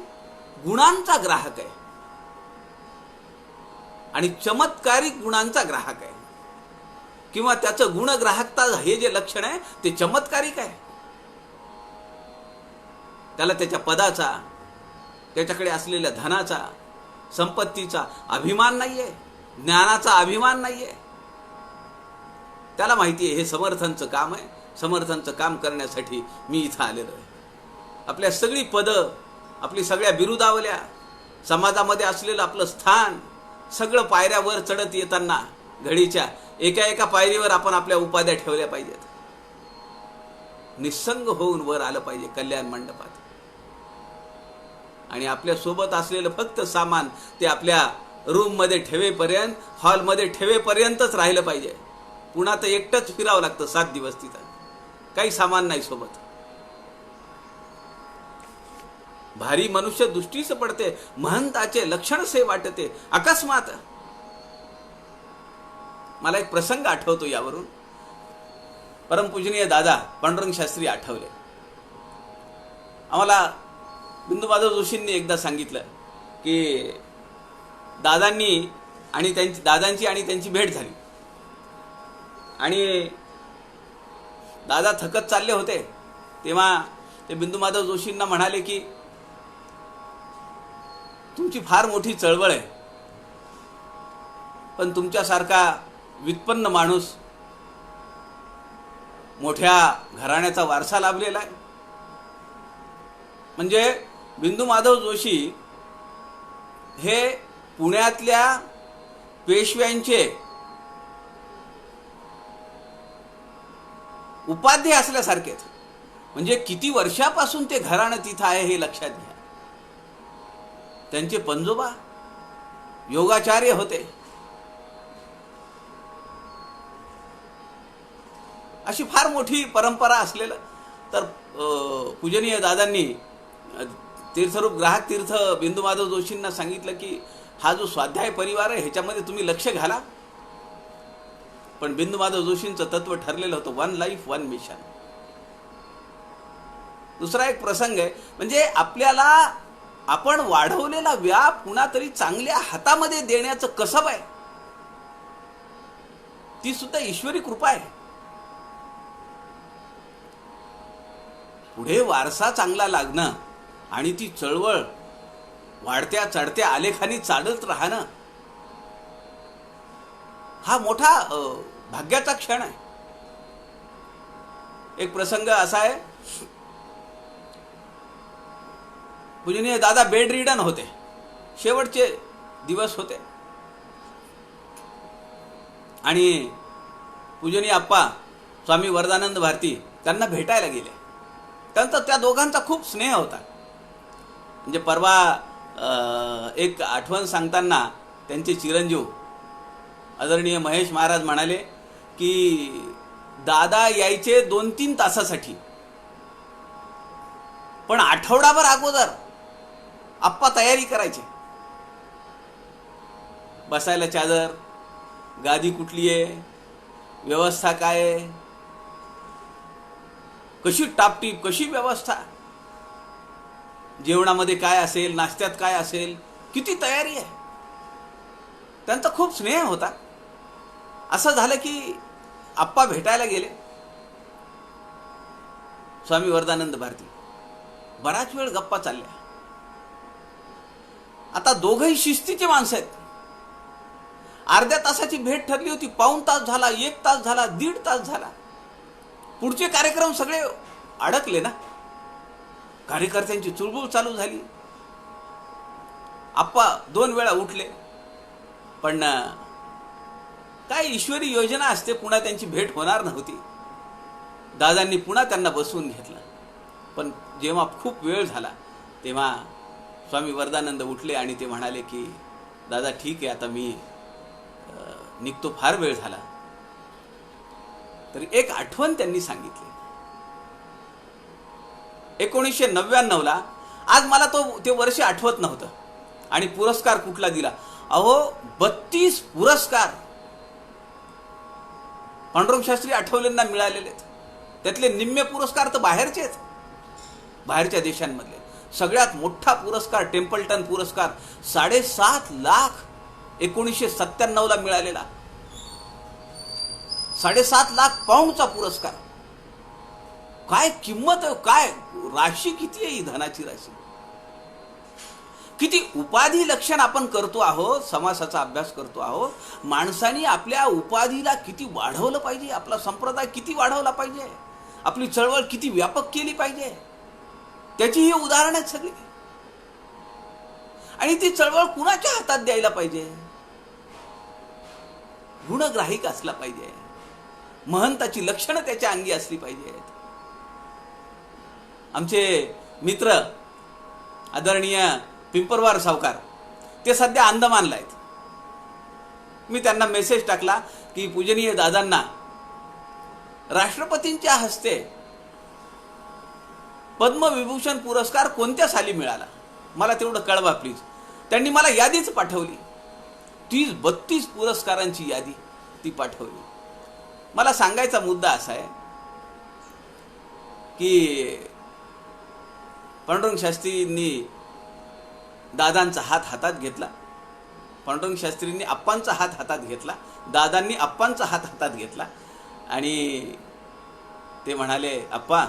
[SPEAKER 1] गुणांचा ग्राहक आहे आणि चमत्कारिक गुणांचा ग्राहक आहे, किंवा त्याचं गुणग्राहकता हे जे लक्षण आहे ते चमत्कारिक आहे. त्याला त्याच्या पदाचा, त्याच्याकडे असलेल्या धनाचा, संपत्तीचा अभिमान नाहीये, ज्ञानाचा अभिमान नाहीये. त्याला माहिती आहे हे समर्थांचं काम आहे, समर्थांचं काम करण्यासाठी मी इथं आलेलो आहे. आपल्या सगळी पदं, आपली सगळ्या बिरुदावल्या, समाजामध्ये असलेलं आपलं स्थान, सगळं पायऱ्यावर चढत येताना घडीच्या एका एका पायरीवर आपण आपल्या उपाध्या ठेवल्या पाहिजेत. निसंग होऊन वर आलं पाहिजे कल्याण मंडपात. आणि आपल्या सोबत असलेलं फक्त सामान ते आपल्या रूममध्ये ठेवेपर्यंत, हॉलमध्ये ठेवेपर्यंतच राहिलं पाहिजे. पुन्हा तर एकटंच फिरावं लागतं 7 दिवस तिथं, काही सामान नाही सोबत. भारी मनुष्य दृष्टीस पडते, महंताचे लक्षण से वाटते अकस्मात. मला एक प्रसंग आठवतो यावरून. परमपूजनीय दादा पांडुरंग शास्त्री आठवले. आम्हाला बिंदुमाधव जोशींनी एकदा सांगितलं की दादांची आणि त्यांची भेट झाली, आणि दादा थकत चालले होते. तेव्हा ते बिंदुमाधव जोशींना म्हणाले की तुमची फार मोठी चळवळ आहे, पण तुमच्यासारखा व्युत्पन्न माणूस, मोठ्या घराण्याचा वारसा लाभलेला आहे. म्हणजे बिंदुमाधव जोशी हे पुण्यातल्या पेशव्यांचे उपाध्ये असल्यासारखेच. म्हणजे किती वर्षापासून ते घराणं तिथं आहे हे लक्षात घ्या. त्यांचे पंजोबा योगाचार्य होते. अशी फार मोठी परंपरा असलेलं. तर पूजनीय दादांनी तीर्थरूप ग्राहक तीर्थ बिंदुमाधव जोशींना सांगितलं की हा जो स्वाध्याय परिवार आहे ह्याच्यामध्ये तुम्ही लक्ष घाला. पण बिंदुमाधव जोशींचं तत्व ठरलेलं होतं, 1 लाईफ 1 मिशन. दुसरा एक प्रसंग आहे, म्हणजे आपल्याला आपण वाढवलेला व्याप कुणातरी चांगल्या हातामध्ये देण्याचं कसब आहे, ती सुद्धा ईश्वरी कृपा आहे. पुढे वारसा चांगला लागणं आणि ती चळवळ वाढत्या चढत्या आलेखानी चालत राहणं हा मोठा भाग्याचा क्षण आहे. एक प्रसंग असा आहे, पूजनीय दादा बेड रिडन होते, शेवटचे दिवस होते आणि पूजनीय आप्पा स्वामी वरदानंद भारती त्यांना भेटायला गेले. त्यांचा त्या दोघांचा खूप स्नेह होता. म्हणजे परवा एक आठवण सांगताना त्यांचे चिरंजीव आदरणीय महेश महाराज म्हणाले की दादा यायचे 2-3 तासासाठी, पण आठवडाभर अगोदर आप्पा तयारी करायचे. बसायला चादर, गादी कुठली आहे, व्यवस्था काय आहे, कशी टापटीप, कशी व्यवस्था, जेवणामध्ये काय असेल, नाश्त्यात काय असेल, किती तयारी आहे. त्यांचा खूप स्नेह होता. असं झालं की आप्पा भेटायला गेले स्वामी वरदानंद भारती. बराच वेळ गप्पा चालल्या. आता दोघंही शिस्तीचे माणसं आहेत. अर्ध्या तासाची भेट ठरली होती, पाऊण तास झाला, 1 तास झाला, 1.5 तास झाला. पुढचे कार्यक्रम सगळे अडकले ना. कार्यकर्त्यांची चुळबुळ चालू झाली. आप्पा 2 वेळा उठले, पण काय ईश्वरी योजना असते, पुन्हा त्यांची भेट होणार नव्हती. दादांनी पुन्हा त्यांना बसवून घेतलं. पण जेव्हा खूप वेळ झाला तेव्हा स्वामी वरदानंद उठले आणि ते म्हणाले की दादा ठीक आहे, आता मी निघतो, फार वेळ झाला. तरी एक आठवण त्यांनी सांगितली. 1999ला, आज मला ते वर्ष आठवत नव्हतं, आणि पुरस्कार कुठला दिला. अहो 32 पुरस्कार पांडुरंग शास्त्री आठवलेंना मिळालेले आहेत. त्यातले निम्मे पुरस्कार तर बाहेरचे आहेत, बाहेरच्या देशांमधले. सगळ्यात मोठा पुरस्कार टेम्पल्टन पुरस्कार 7.5 लाख 1997ला मिळालेला. 7.5 लाख पाऊंडचा पुरस्कार. काय किंमत आहे, काय राशी किती आहे ही धनाची राशी. किती उपाधी लक्षण आपण करतो आहोत, समासाचा अभ्यास करतो आहोत. माणसाने आपल्या उपाधीला किती वाढवलं पाहिजे, आपला संप्रदाय किती वाढवला पाहिजे, आपली चळवळ किती व्यापक केली पाहिजे, त्याची ही उदाहरणं आहेत सगळी. आणि ती चळवळ कुणाच्या हातात द्यायला पाहिजे, गुणग्राहिक असला पाहिजे, महंताची लक्षणं त्याच्या अंगी असली पाहिजेत. आमचे मित्र आदरणीय पिंपरवार सावकार, ते सध्या अंदमानला आहेत. मी त्यांना मेसेज टाकला की पूजनीय दादांना राष्ट्रपतींच्या हस्ते पद्मविभूषण पुरस्कार कोणत्या साली मिळाला, मला तेवढं कळवा प्लीज. त्यांनी मला यादीच पाठवली, 30-32 पुरस्कारांची यादी ती पाठवली. मला सांगायचा मुद्दा असा आहे की पांडुरंग शास्त्रींनी दादांचा हात हातात घेतला, पांडुरंग शास्त्रींनी आप्पांचा हात हातात घेतला, दादांनी आप्पांचा हात हातात घेतला आणि ते म्हणाले, आप्पा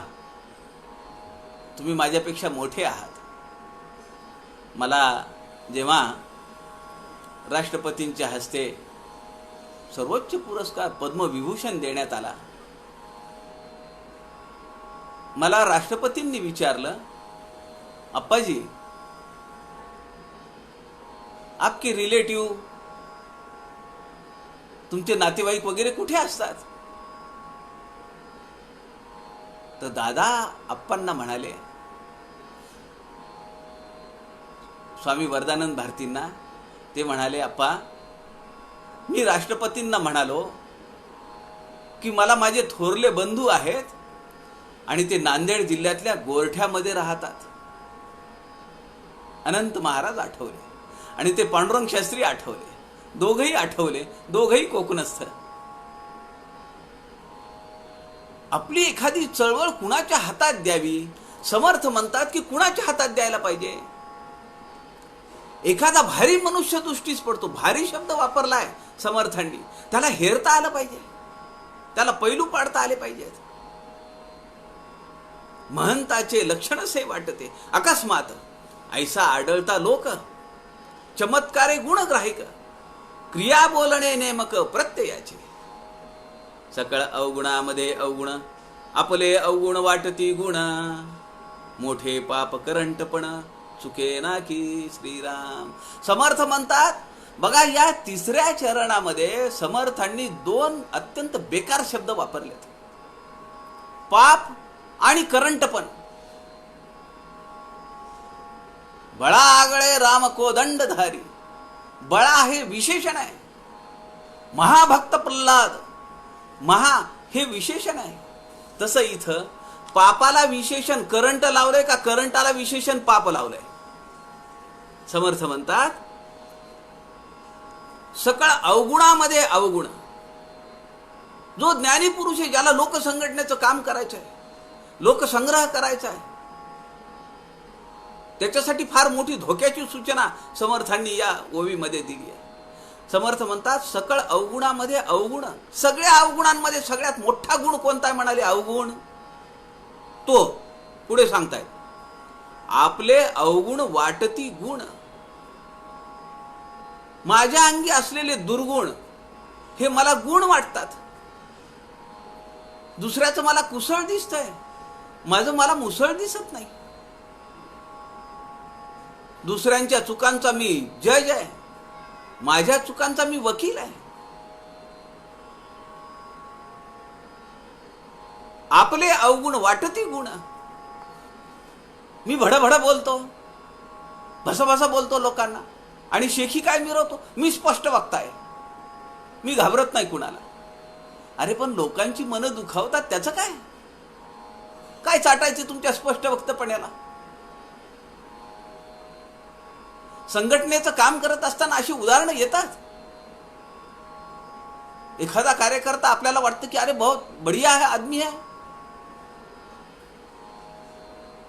[SPEAKER 1] तुम्ही माझ्यापेक्षा मोठे आहात. मला जेव्हा राष्ट्रपतींच्या हस्ते सर्वोच्च पुरस्कार पद्मविभूषण देण्यात आला, मला राष्ट्रपतींनी विचारलं, अप्पाजी आपके रिलेटिव्ह, तुमचे नातेवाईक वगैरे कुठे असतात. तर दादा आप्पांना म्हणाले, स्वामी वरदानंद भारतींना, ते म्हणाले, अप्पा मी राष्ट्रपतींना म्हणालो की मला माझे थोरले बंधू आहेत आणि ते नांदेड जिल्ह्यातल्या गोरठ्यामध्ये राहतात. अनंत महाराज आठवले आणि ते पांडुरंग शास्त्री आठवले, दोघंही आठवले, दोघंही कोकणस्थ. आपली एखादी चळवळ कुणाच्या हातात द्यावी, समर्थ म्हणतात की कुणाच्या हातात द्यायला पाहिजे. एखादा भारी मनुष्य दृष्टीस पडतो, भारी शब्द वापरलाय समर्थांनी, त्याला हेरता आलं पाहिजे, त्याला पैलू पाडता आले पाहिजेत. महंताचे लक्षण से वाटते अकस्मात ऐसा आढळता लोक, चमत्कारे गुणग्राहिक, क्रिया बोलणे नेमक प्रत्ययाचे. सकळ अवगुणामध्ये अवगुण, आपले अवगुण वाटती गुण, मोठे पाप करंटपण चुके ना की श्रीराम. समर्थ म्हणतात बघा, या तिसऱ्या चरणामध्ये समर्थांनी दोन अत्यंत बेकार शब्द वापरलेत, पाप आणि करंटपण. बळा आगळे राम कोदंडधारी, बळा हे विशेषण आहे, महाभक्त प्रल्हाद, महा हे विशेषण आहे. तसं इथं पापाला विशेषण करंट लावलंय का करंटाला विशेषण पाप लावलंय? समर्थ म्हणतात सकळ अवगुणामध्ये अवगुण. जो ज्ञानी पुरुष आहे, ज्याला लोकसंघटनेचं काम करायचं आहे, लोकसंग्रह करायचा आहे, त्याच्यासाठी फार मोठी धोक्याची सूचना समर्थांनी या ओवीमध्ये दिली आहे. समर्थ म्हणतात सकळ अवगुणामध्ये अवगुण. सगळ्या अवगुणांमध्ये सगळ्यात मोठा गुण कोणता म्हणाले? अवगुण. तो पुढे सांगतायत आपले अवगुण वाटती गुण. माझ्या अंगी असलेले दुर्गुण हे मला गुण वाटतात. दुसऱ्याचं मला कुसळ दिसतंय, माझं मला मुसळ दिसत नाही. दुसऱ्यांच्या चुकांचा मी जज आहे, माझ्या चुकांचा मी वकील आहे. आपले अवगुण वाटती गुण. मी भडभड बोलतो, भसभस बोलतो लोकांना, आणि शेखी काय मिरवतो, मी स्पष्ट वक्ताय, मी घाबरत नाही कुणाला. अरे पण लोकांची मनं दुखावतात, त्याचं काय? काय चाटायचे तुमच्या स्पष्ट वक्तपणाला? संघटनेचं काम करत असताना अशी उदाहरणं येतात. एखादा कार्यकर्ता आपल्याला वाटतं की अरे बहुत बढिया है आदमी है,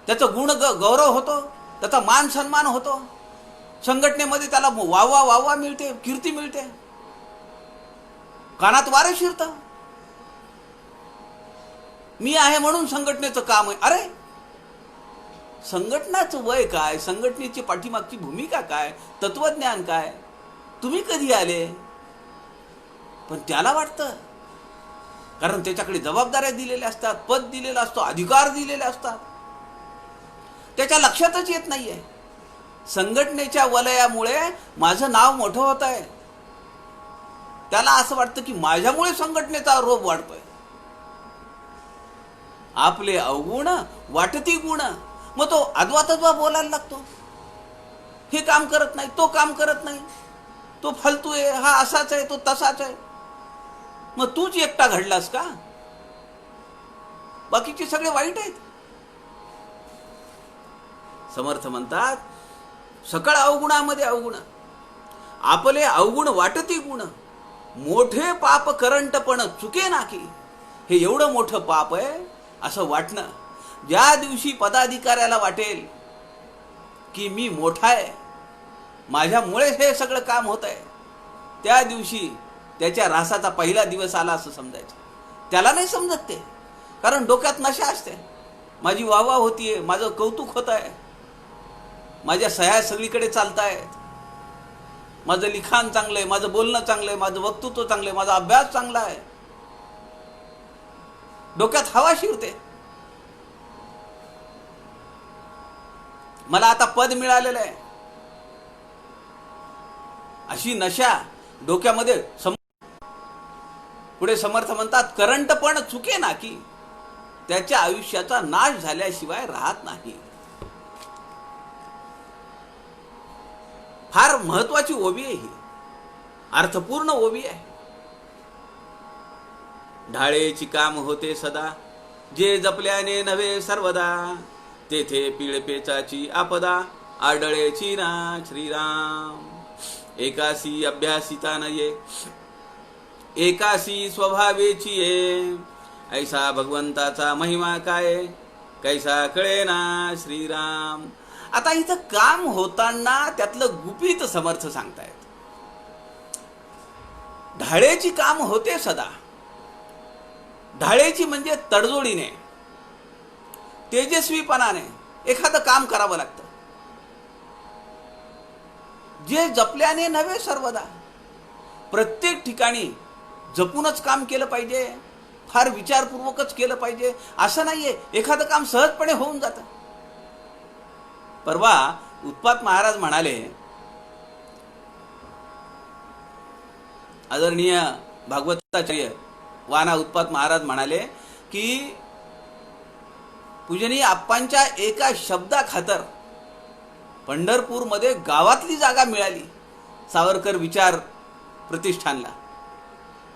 [SPEAKER 1] त्याचा गुण गौरव होतो, त्याचा मान सन्मान होतो, संघटनेमध्ये त्याला वावा वावा मिळते, कीर्ती मिळते, कानात वारे शिरतं. मी आहे म्हणून संघटनेचं काम आहे. अरे संघटनाचं वय काय, संघटनेची पाठीमागची भूमिका काय, तत्वज्ञान काय, तुम्ही कधी आले? पण त्याला वाटतं, कारण त्याच्याकडे जबाबदाऱ्या दिलेल्या असतात, पद दिलेलं असतो, अधिकार दिलेले असतात, त्याच्या लक्षातच येत नाहीये संघटनेच्या वलयामुळे माझं नाव मोठं होत आहे. त्याला असं वाटतं की माझ्यामुळे संघटनेचा रोप वाढतोय. आपले अवगुण वाटती गुण. मग तो अद्वा बोलायला लागतो, हे काम करत नाही, तो काम करत नाही, तो फालतू आहे, हा असाच आहे, तो तसाच आहे. मग तूच एकटा घडलास का? बाकीचे सगळे वाईट आहेत. समर्थ म्हणतात सकळ अवगुणामध्ये अवगुण, आपले अवगुण वाटती गुण, मोठे पाप करंटपण चुके नाकी. हे एवढं मोठं पाप आहे असं वाटणं. ज्या दिवशी पदाधिकाऱ्याला वाटेल की मी मोठा आहे, माझ्यामुळे हे सगळं काम होत आहे, त्या दिवशी त्याच्या रासाचा पहिला दिवस आला असं समजायचं. त्याला नाही समजत ते, कारण डोक्यात नशा असते. माझी वाहवा होतीये, माझं कौतुक होत आहे, माझ्या सह्या सगळीकडे चालतायत, माझं लिखाण चांगलं आहे, माझं बोलणं चांगलं आहे, माझं वक्तृत्व चांगलं आहे, माझा अभ्यास चांगला आहे. डोक्यात हवा शिरते. मला आता पद मिळालेलं आहे, अशी नशा डोक्यामध्ये. पुढे समर्थ म्हणतात करंटपण चुके ना की, त्याच्या आयुष्याचा नाश झाल्याशिवाय राहत नाही. फार महत्वाची ओवी आहे ही, अर्थपूर्ण ओवी आहे. ढाळेची काम होते सदा, जे जपल्याने नव्हे सर्वदा, तेथे पिळपेचाची आपदा, आडळेची ना श्रीराम. एकासी अभ्यासिता नये, एकासी स्वभावेची ये, ऐसा भगवंताचा महिमा काय, कैसा कळे ना श्रीराम. आता इथं काम होताना त्यातलं गुपित समर्थ सांगतायत. ढाळेची काम होते सदा. ढाळेची म्हणजे तडजोडीने, तेजस्वीपणाने एखादं काम करावं लागतं. जे जपल्याने नव्हे सर्वदा. प्रत्येक ठिकाणी जपूनच काम केलं पाहिजे, फार विचारपूर्वकच केलं पाहिजे असं नाहीये. एखादं काम सहजपणे होऊन जातं. परवा उत्पात महाराज म्हणाले, आदरणीय भागवताचार्य वाना उत्पात महाराज म्हणाले की पूजनीय आप्पांच्या एका शब्दाखातर पंढरपूरमध्ये गावातली जागा मिळाली सावरकर विचार प्रतिष्ठानला,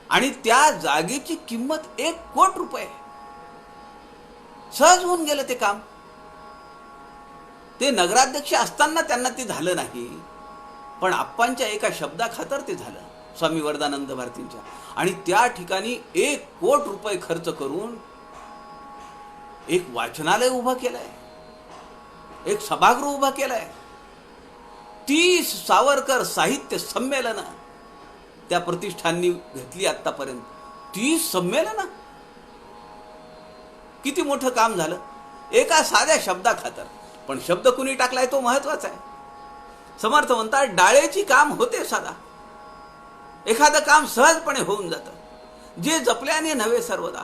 [SPEAKER 1] आणि त्या जागेची किंमत 1 कोटी रुपये. सहज होऊन गेलं ते काम. ते नगराध्यक्ष असताना त्यांना ते झालं नाही, पण आप्पांच्या एका शब्दाखातर ते झालं, स्वामी वरदानंद भारतींच्या. आणि त्या ठिकाणी 1 कोटी रुपये खर्च करून एक वाचनालय उभं केलंय, एक सभागृह उभं केलंय. 30 सावरकर साहित्य संमेलन त्या प्रतिष्ठाननी घेतली आतापर्यंत. 30 संमेलन. किती मोठं काम झालं एका साध्या शब्दाखातर. पण शब्द कुणी टाकलाय तो महत्वाचा आहे. समर्थ म्हणतात, डाळेची काम होते साधा. एखादं काम सहजपणे होऊन जातं. जे जपल्याने नव्हे सर्वदा.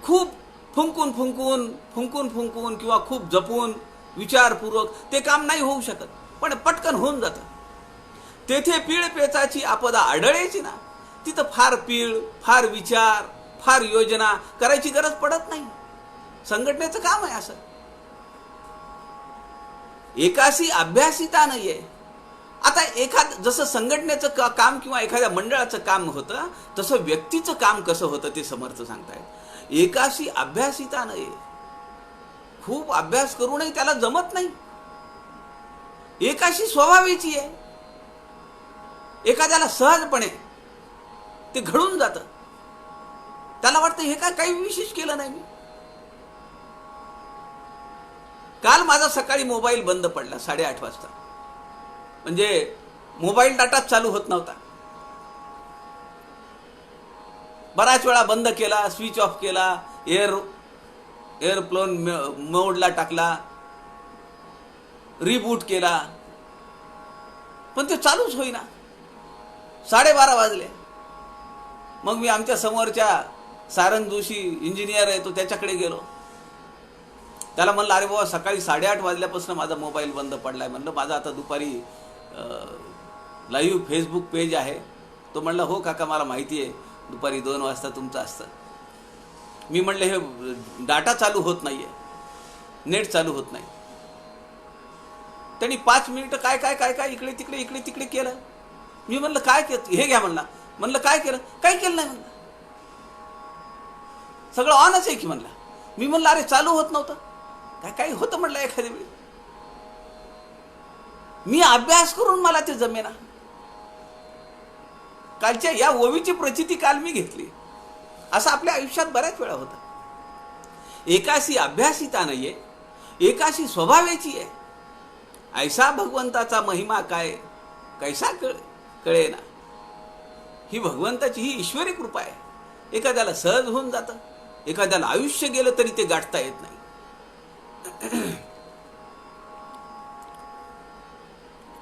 [SPEAKER 1] खूप फुंकून फुंकून फुंकून फुंकून किंवा खूप जपून विचारपूर्वक ते काम नाही होऊ शकत, पण पटकन होऊन जातं. तेथे पीळ पेचाची आपदा आढळेची ना. तिथं फार पीळ, फार विचार, फार योजना करायची गरज पडत नाही. संघटनेचं काम आहे असं. एकाशी अभ्यासिता नाहीये. आता जसं संघटनेचं काम किंवा एखाद्या मंडळाचं काम होतं, तसं व्यक्तीचं काम कसं होतं ते समर्थ सांगतायत. एकाशी अभ्यासिता नाहीये. खूप अभ्यास करूनही त्याला जमत नाही. एकाशी स्वभावाची आहे. एखाद्याला सहजपणे ते घडून जातं. त्याला वाटतं हे काय काही विशेष केलं नाही मी. काल माझा सकाळी मोबाईल बंद पडला 8:30 वाजता. म्हणजे मोबाईल डाटा चालू होत नव्हता. बराच वेळा बंद केला, स्विच ऑफ केला, एअरप्लेन मोडला टाकला, रिबूट केला, पण ते चालूच होईना. 12:30 वाजले. मग मी आमच्या समोरच्या सारंग जोशी इंजिनियर आहे तो त्याच्याकडे गेलो. त्याला म्हणलं, अरे बाबा सकाळी 8:30 वाजल्यापासून माझा मोबाईल बंद पडलाय. म्हणलं माझा आता दुपारी लाईव्ह फेसबुक पेज आहे. तो म्हणला, हो काका मला माहिती आहे, दुपारी 2 वाजता तुमचं असतं. मी म्हणलं हे डाटा चालू होत नाहीये, नेट चालू होत नाही. त्यांनी 5 मिनिटं काय काय काय काय इकडे तिकडे केलं. मी म्हणलं काय केलं, हे घ्या म्हणला. म्हणलं काय केलं, काय केलं नाही म्हणलं, सगळं ऑनच आहे की म्हणला. मी म्हणलं अरे चालू होत नव्हतं, काय काही होतं म्हणलं एखाद्या वेळी. मी अभ्यास करून मला ते जमेना. कालच्या या ओवीची प्रचिती काल मी घेतली. असं आपल्या आयुष्यात बऱ्याच वेळा होतं. एकाशी अभ्यासिता नाहीये, एकाशी स्वभावाची आहे. ऐसा भगवंताचा महिमा काय कैसा कळे ना. ही भगवंताची ही ईश्वरी कृपा आहे. एखाद्याला सहज होऊन जातं, एखाद्याला आयुष्य गेलं तरी ते गाठता येत नाही.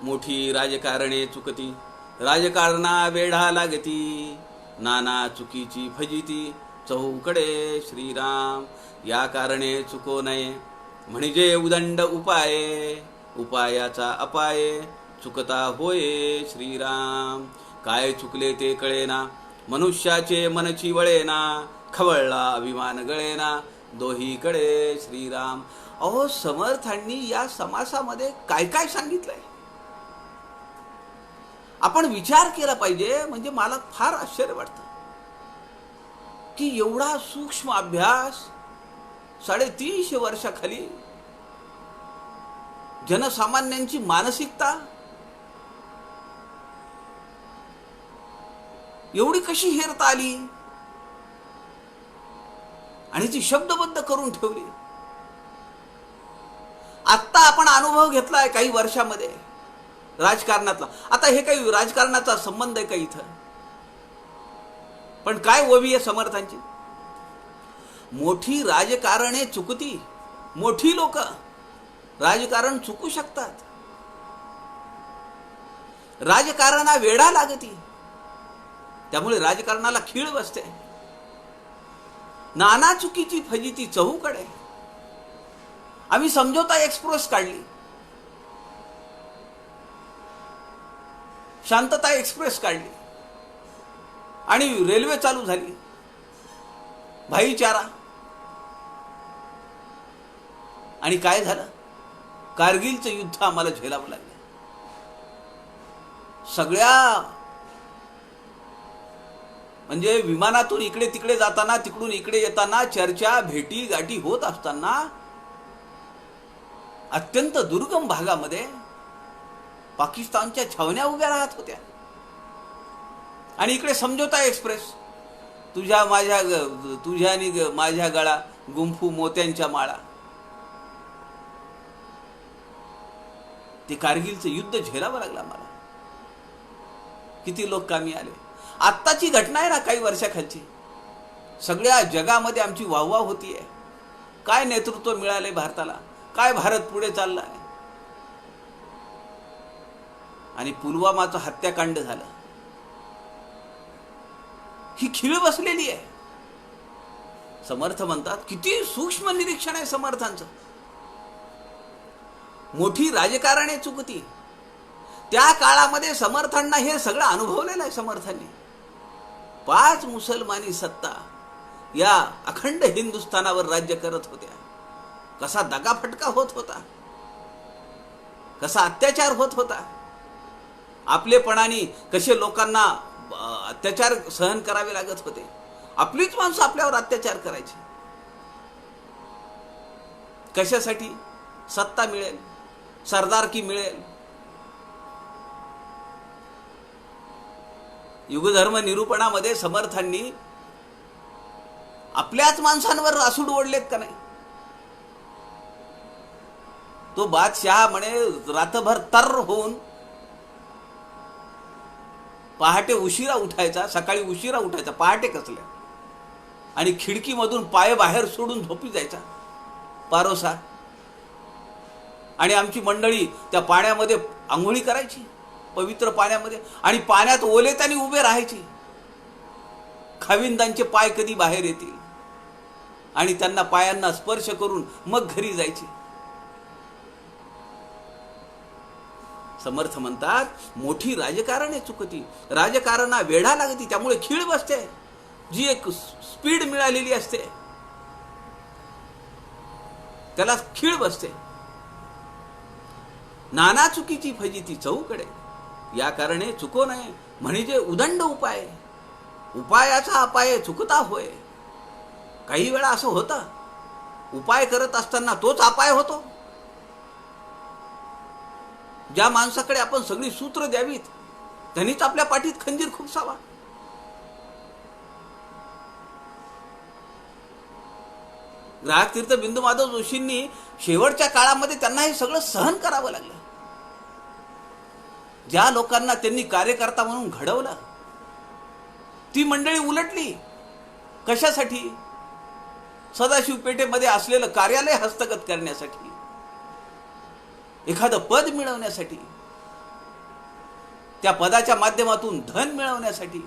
[SPEAKER 1] मोठी राजकारणे चुकती, राजकारणा वेढा लागती, नाना चुकीची फजिती, चहूकडे श्रीराम. या कारणे चुको नये, म्हणजे उदंड उपाये, उपायाचा अपाये, चुकता होये श्रीराम. काय चुकले ते कळेना, मनुष्याचे मनची वळेना, खवळला अभिमान गळेना, दोहीकडे श्रीराम. अहो समर्थांनी या समासामध्ये काय काय सांगितलंय आपण विचार केला पाहिजे. म्हणजे मला फार आश्चर्य वाटतं की एवढा सूक्ष्म अभ्यास 350 वर्षाखाली जनसामान्यांची मानसिकता एवढी कशी हेरता आली आणि ती शब्दबद्ध करून ठेवली. आत्ता आपण अनुभव घेतलाय काही वर्षामध्ये राजकारणातला. आता हे काही राजकारणाचा संबंध आहे का इथं? पण काय ओवी आहे समर्थांची? मोठी राजकारणे चुकती. मोठी लोक राजकारण चुकू शकतात. राजकारणा वेढा लागती, त्यामुळे राजकारणाला खीळ बसते. नाना चुकीची फजिती चहूकडे. आम्ही समझोता एक्सप्रेस काढली, शांतता एक्सप्रेस काढली आणि रेल्वे चालू झाली, भाईचारा. आणि काय झालं? कारगिलचं युद्ध आम्हाला झेलावं लागलं. सगळ्या म्हणजे विमानातून इकडे तिकडे जाताना, तिकडून इकडे येताना, चर्चा भेटी गाठी होत असताना अत्यंत दुर्गम भागामध्ये पाकिस्तानच्या छावण्या उभ्या राहत होत्या. आणि इकडे समझोता एक्सप्रेस, तुझ्या आणि माझ्या गळा गुंफू मोत्यांच्या माळा. ते कारगिलचं युद्ध झेलावं लागलं आम्हाला. किती लोक कामी आले. आत्ताची घटना आहे ना, काही वर्षाखालची, सगळ्या जगामध्ये आमची वाहवा होतीये. काय नेतृत्व मिळाले भारताला, काय भारत पुढे चाललाय. आणि पुलवामाचं हत्याकांड झालं. ही खीळ बसलेली आहे. समर्थ म्हणतात, किती सूक्ष्म निरीक्षण आहे समर्थांचं. मोठी राजकारणे चुकती. त्या काळामध्ये समर्थांना हे सगळं अनुभवलेलं आहे. समर्थांनी 5 मुसलमानी सत्ता या अखंड हिंदुस्थानावर राज्य करत होत्या. कसा दगाफटका होत होता, कसा अत्याचार होत होता. आपलेपणाने कसे लोकांना अत्याचार सहन करावे लागत होते. आपलीच माणसं आपल्यावर अत्याचार करायची. कशासाठी? सत्ता मिळेल, सरदारकी मिळेल. युगधर्म निरूपणामध्ये समर्थांनी आपल्याच माणसांवर आसूड ओढलेत का नाही? तो बादशाह म्हणे रात्रभर तर होऊन पहाटे उशिरा उठायचा, सकाळी उशिरा उठायचा, पहाटे कसल्या, आणि खिडकीमधून पाय बाहेर सोडून झोपी जायचा पारोसा. आणि आमची मंडळी त्या पाण्यामध्ये आंघोळी करायची, पवित्र पाण्यामध्ये, आणि पाण्यात ओलेतानी उभे राहायचे. खाविंदांचे पाय कधी बाहेर येतील आणि त्यांना पायांना स्पर्श करून मग घरी जायचे. समर्थ म्हणतात, मोठी राजकारणे चुकती, राजकारणा वेढा लागती, त्यामुळे खीळ बसते. जी एक स्पीड मिळालेली असते त्याला खीळ बसते. नाना चुकीची फजिती चहूकडे, या कारणे चुको नये म्हणजे उदंड उपाय. उपायाचा अपाय चुकता होय. काही वेळा असं होतं, उपाय करत असताना तोच अपाय होतो. ज्या माणसाकडे आपण सगळी सूत्र द्यावीत त्यांनीच आपल्या पाठीत खंजीर खुपसावा. ग्राहक तीर्थ बिंदू माधव जोशींनी शेवटच्या काळामध्ये त्यांना हे सगळं सहन करावं लागलं. ज्या लोकांना त्यांनी कार्यकर्ता म्हणून घडवलं, ती मंडळी उलटली. कशासाठी? सदाशिव पेठेमध्ये असलेलं कार्यालय हस्तगत करण्यासाठी, एखादं पद मिळवण्यासाठी, त्या पदाच्या माध्यमातून धन मिळवण्यासाठी.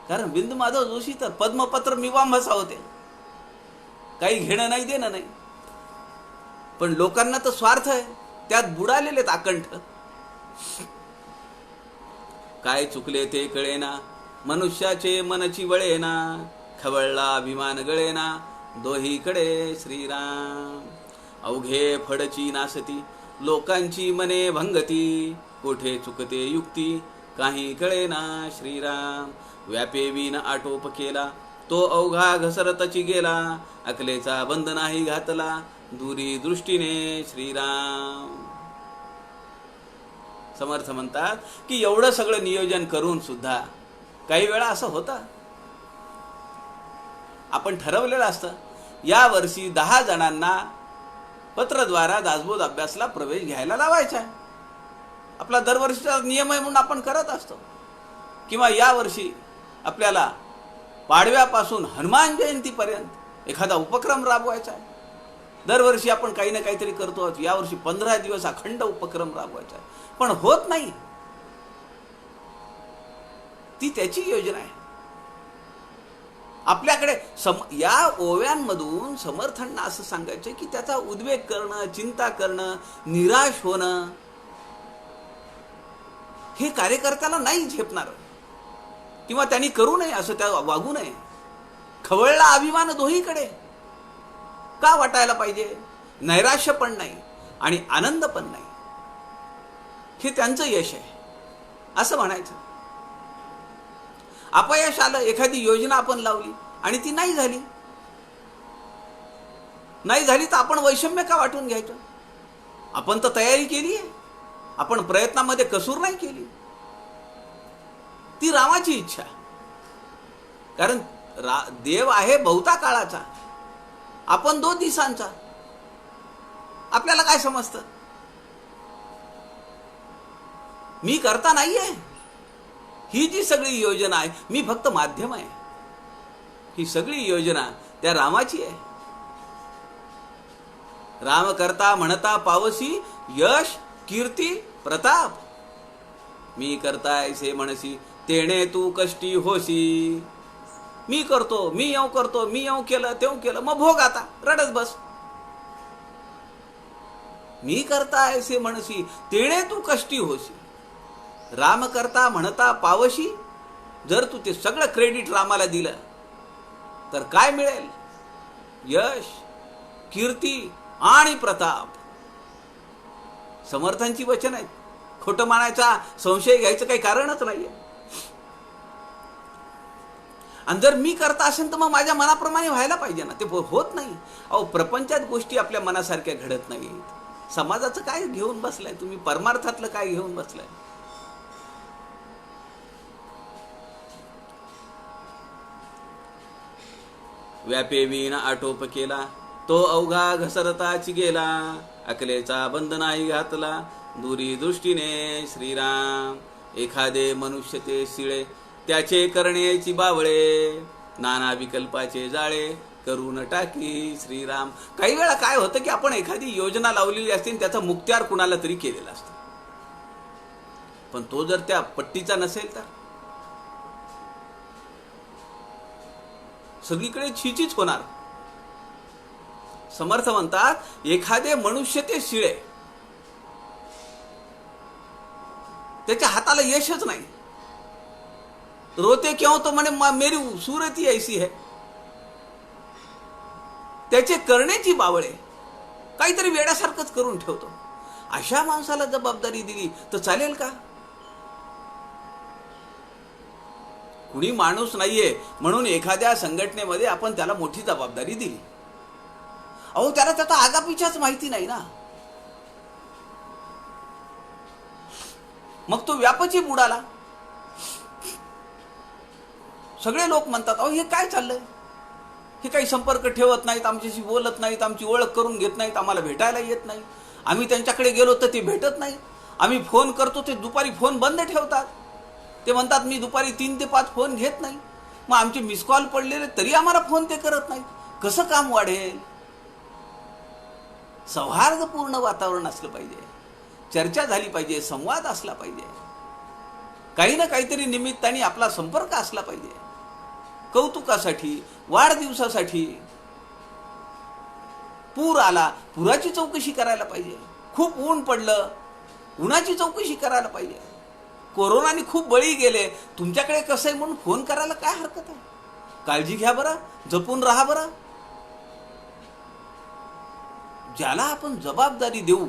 [SPEAKER 1] कारण बिंदू माधव जोशी तर पद्मपत्र मीमांसा होते, काही घेणं नाही देणं नाही. पण लोकांना तर स्वार्थ आहे, त्यात बुडालेले आकंठ. काय चुकले ते कळेना, मनुष्याचे मनची वळेना, खवळला अभिमान गळेना, दोहीकडे श्रीराम. अवघे फडची नासती, लोकांची मने भंगती, कोठे चुकते युक्ती, काही कळेना श्रीराम. व्यापे विन आटोप केला, तो अवघा घसरतची गेला, अकलेचा बंद नाही घातला, दुरी दृष्टीने श्रीराम. समर्थ म्हणतात की एवढं सगळं नियोजन करून सुद्धा काही वेळा असं होतं, आपण ठरवलेलं असतं या वर्षी 10 जणांना पत्रद्वारा दासबोध अभ्यासला प्रवेश घ्यायला लावायचा आहे. आपला दरवर्षीचा नियम आहे म्हणून आपण करत असतो. किंवा यावर्षी आपल्याला पाडव्यापासून हनुमान जयंतीपर्यंत एखादा उपक्रम राबवायचा आहे. दरवर्षी आपण काही ना काहीतरी करतो. यावर्षी 15 दिवस अखंड उपक्रम राबवायचा आहे, पण होत नाही. ती त्याची योजना आहे. आपल्याकडे या ओव्यांमधून समर्थांना असं सांगायचं की त्याचा उद्वेग करणं, चिंता करणं, निराश होणं हे कार्यकर्त्याला नाही झेपणार. किंवा त्यांनी करू नये, असं त्या वागू नये. खवळला अभिमान दोहीकडे का वाटायला पाहिजे? नैराश्य पण नाही आणि आनंद पण नाही. हे त्यांचं यश आहे असं म्हणायचं. अपयश आलं, एखादी योजना आपण लावली आणि ती नाही झाली तर आपण वैषम्य का वाटून घ्यायचं? आपण तर तयारी केली आहे. आपण प्रयत्नामध्ये कसूर नाही केली. ती रामाची इच्छा. कारण देव आहे बहुता काळाचा, आपण 2 दिवसांचा. आपल्याला काय समजतं? मी करता नाहीये. ही जी सगळी योजना आहे, मी फक्त माध्यम आहे. ही सगळी योजना त्या रामाची आहे. राम करता म्हणता पावसी, यश कीर्ती प्रताप. मी करताय से म्हणसी, तेणे तू कष्टी होसी. मी करतो, मी येऊ करतो, मी येऊ केलं तेऊ केलं, मग भोग आता रडत बस. मी करताय से म्हणसी, तेणे तू कष्टी होसी. राम करता म्हणता पावशी. जर तू ते सगळं क्रेडिट रामाला दिलं तर काय मिळेल? यश, कीर्ती आणि प्रताप. समर्थांची वचन आहेत. खोटं मानायचा, संशय घ्यायचं काही कारणच नाहीये. आणि जर मी करता असेल तर मग माझ्या मनाप्रमाणे व्हायला पाहिजे ना. ते होत नाही. अहो, प्रपंचात गोष्टी आपल्या मनासारख्या घडत नाहीत. समाजाचं काय घेऊन बसलाय तुम्ही? परमार्थातलं काय घेऊन बसलाय? व्यापे वीण आटोप केला, तो अवघा घसरताच गेला. अकलेचा बंध नाही घातला, दुरी दृष्टीने श्रीराम. एखादे मनुष्य ते शिळे, त्याचे करण्याची बावळे. नाना विकल्पाचे जाळे, करून टाकी श्रीराम. काही वेळा काय होतं की आपण एखादी योजना लावलेली असते आणि त्याचा मुक्त्यार कुणाला तरी केलेला असतो, पण तो जर त्या पट्टीचा नसेल तर सगळीकडे छीचीच होणार. समर्थ म्हणतात, एखादे मनुष्य ते शिळे, त्याच्या हाताला यशच नाही. रोते क्यों तो म्हणे मेरी सूरत ही ऐसी है. त्याचे करण्याची बावळे, काहीतरी वेड्यासारखंच करून ठेवतो. अशा माणसाला जबाबदारी दिली तर चालेल का? कुणी माणूस नाहीये म्हणून एखाद्या संघटनेमध्ये आपण त्याला मोठी जबाबदारी दिली. अहो, त्याला त्याचा आगापिछाच माहिती नाही ना. मग तो व्यापची बुडाला. सगळे लोक म्हणतात, अहो हे काय चाललंय? हे काही संपर्क ठेवत नाहीत, आमच्याशी बोलत नाहीत, आमची ओळख करून घेत नाहीत, आम्हाला भेटायला येत नाही. आम्ही त्यांच्याकडे गेलो तर ते भेटत नाही. आम्ही फोन करतो ते दुपारी फोन बंद ठेवतात. ते म्हणतात मी दुपारी 3 ते 5 फोन घेत नाही. मग आमचे मिस कॉल पडलेले तरी आम्हाला फोन ते करत नाहीत. कसं काम वाढेल? सौहार्दपूर्ण वातावरण असलं पाहिजे, चर्चा झाली पाहिजे, संवाद असला पाहिजे, काही ना काहीतरी निमित्ताने आपला संपर्क असला पाहिजे. कौतुकासाठी, वाढदिवसासाठी. पूर आला, पुराची चौकशी करायला पाहिजे. खूप ऊन पडलं, उन्हाची चौकशी करायला पाहिजे. कोरोनाने खूप बळी गेले, तुमच्याकडे कसं आहे म्हणून फोन करायला काय हरकत आहे? काळजी घ्या बरं, जपून राहा बरं. ज्याला आपण जबाबदारी देऊ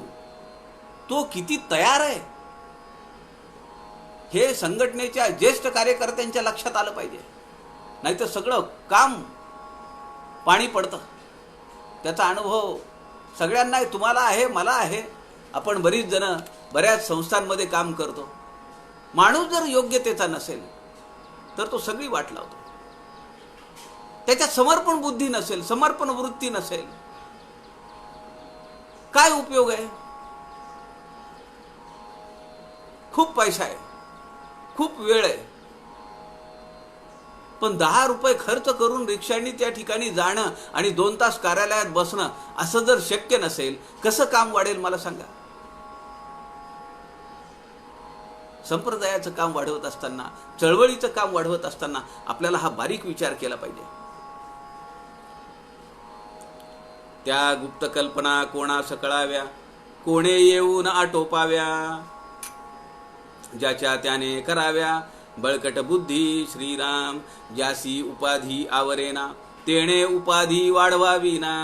[SPEAKER 1] तो किती तयार आहे हे संघटनेच्या ज्येष्ठ कार्यकर्त्यांच्या लक्षात आलं पाहिजे. नाहीतर सगळं काम पाणी पडतं. त्याचा अनुभव सगळ्यांना आहे, तुम्हाला आहे, मला आहे. आपण बरीच जण बऱ्याच संस्थांमध्ये काम करतो. माणूस जर योग्यतेचा नसेल तर तो सगळी वाट लावतो. त्याच्यात समर्पण बुद्धी नसेल, समर्पण वृत्ती नसेल काय उपयोग आहे? खूप पैसा आहे, खूप वेळ आहे, पण 10 रुपये खर्च करून रिक्षानी त्या ठिकाणी जाणं आणि 2 तास कार्यालयात बसणं असं जर शक्य नसेल, कसं काम वाढेल मला सांगा? संप्रदायाचं काम वाढवत असताना, चळवळीचं काम वाढवत असताना आपल्याला हा बारीक विचार केला पाहिजे. त्या गुप्त कल्पना कोणास कळाव्या, कोणे येऊन आटोपाव्या, ज्याच्या त्याने कराव्या बळकट बुद्धी श्रीराम, ज्यासी उपाधी आवरेना तेणे उपाधी वाढवावी ना,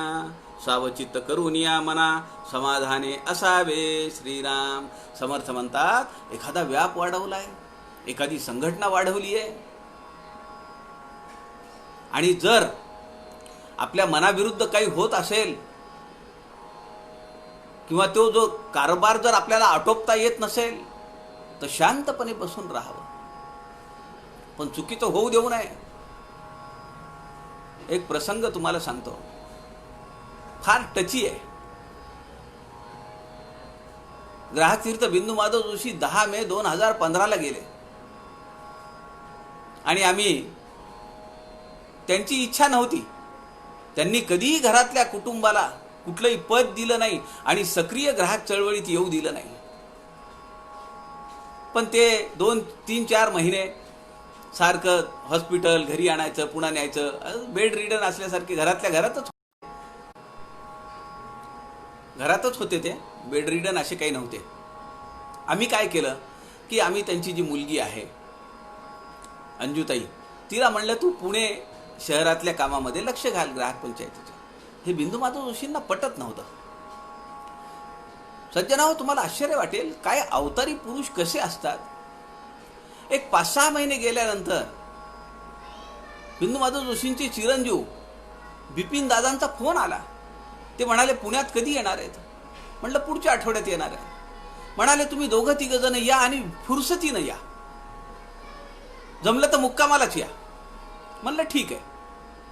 [SPEAKER 1] सावचित्त करून या मना समाधाने असावे श्रीराम. समर्थ म्हणतात, एखादा व्याप वाढवलाय, एखादी संघटना वाढवली आहे, आणि जर आपल्या मनाविरुद्ध काही होत असेल किंवा तो जो कारभार जर आपल्याला आटोपता येत नसेल, तर शांतपणे बसून राहावं, पण चुकीचं होऊ देऊ नये. एक प्रसंग तुम्हाला सांगतो, फार टची आहे. ग्राहक तीर्थ बिंदू माधव जोशी 10 मे 2015 गेले आणि आम्ही, त्यांची इच्छा नव्हती, त्यांनी कधीही घरातल्या कुटुंबाला कुठलंही पद दिलं नाही आणि सक्रिय ग्राहक चळवळीत येऊ दिलं नाही. पण ते 2-3-4 महिने सारखं हॉस्पिटल घरी आणायचं, पुन्हा न्यायचं, बेड रिडन असल्यासारखे घरातच होते ते, बेड रिडन असे काही नव्हते. आम्ही काय केलं की आम्ही त्यांची जी मुलगी आहे अंजुताई, तिला म्हणलं तू पुणे शहरातल्या कामामध्ये लक्ष घाल ग्राहक पंचायतीच्या. हे बिंदू माधव जोशींना पटत नव्हतं. सज्जनाहो, तुम्हाला आश्चर्य वाटेल, काय अवतारी पुरुष कसे असतात. एक 5-6 महिने गेल्यानंतर बिंदू माधव जोशींचे चिरंजीव बिपिन दादांचा फोन आला. ते म्हणाले, पुण्यात कधी येणार आहेत? म्हटलं पुढच्या आठवड्यात येणार आहे. म्हणाले, तुम्ही 2-3 जण या आणि फुरसतीनं या, जमलं तर मुक्कामालाच या. म्हणलं ठीक आहे.